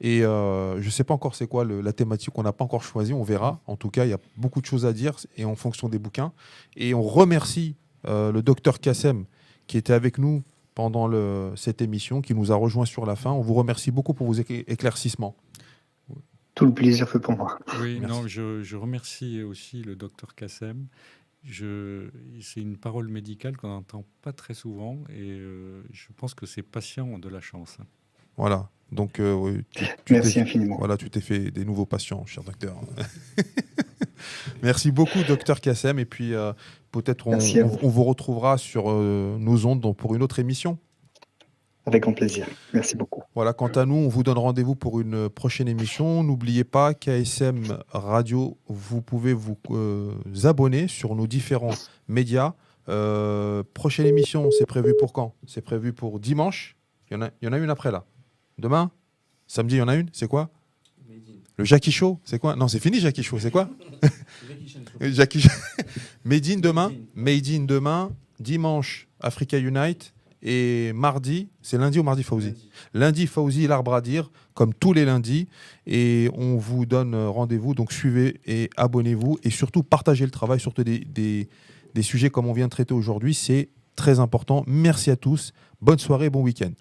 Et je ne sais pas encore c'est quoi la thématique, on n'a pas encore choisi, on verra. En tout cas, il y a beaucoup de choses à dire et en fonction des bouquins. Et on remercie le docteur Kassem qui était avec nous pendant cette émission, qui nous a rejoint sur la fin. On vous remercie beaucoup pour vos éclaircissements. Tout le plaisir fait pour moi. Oui, Merci. non, je remercie aussi le docteur Kassem. C'est une parole médicale qu'on n'entend pas très souvent et je pense que ces patients ont de la chance. Voilà. Donc, oui, Merci infiniment. Voilà, tu t'es fait des nouveaux patients, cher docteur. Merci beaucoup, docteur Kassem. Et puis, peut-être on vous retrouvera sur nos ondes pour une autre émission. Avec grand plaisir. Merci beaucoup. Voilà, quant à nous, on vous donne rendez-vous pour une prochaine émission. N'oubliez pas, KSM Radio, vous pouvez vous abonner sur nos différents médias. Prochaine émission, c'est prévu pour quand? C'est prévu pour dimanche. Il y en a une après là. Demain? Samedi, il y en a une? C'est quoi? Le Jackie Show? C'est quoi? Non, c'est fini Jackie Show. C'est quoi? Jackie Made in demain. Made in demain. Dimanche, Africa Unite. Et mardi, c'est lundi ou mardi Fauzi? Lundi Fauzi, l'arbre à dire, comme tous les lundis. Et on vous donne rendez-vous. Donc suivez et abonnez-vous. Et surtout, partagez le travail, surtout des sujets comme on vient de traiter aujourd'hui. C'est très important. Merci à tous. Bonne soirée, bon week-end.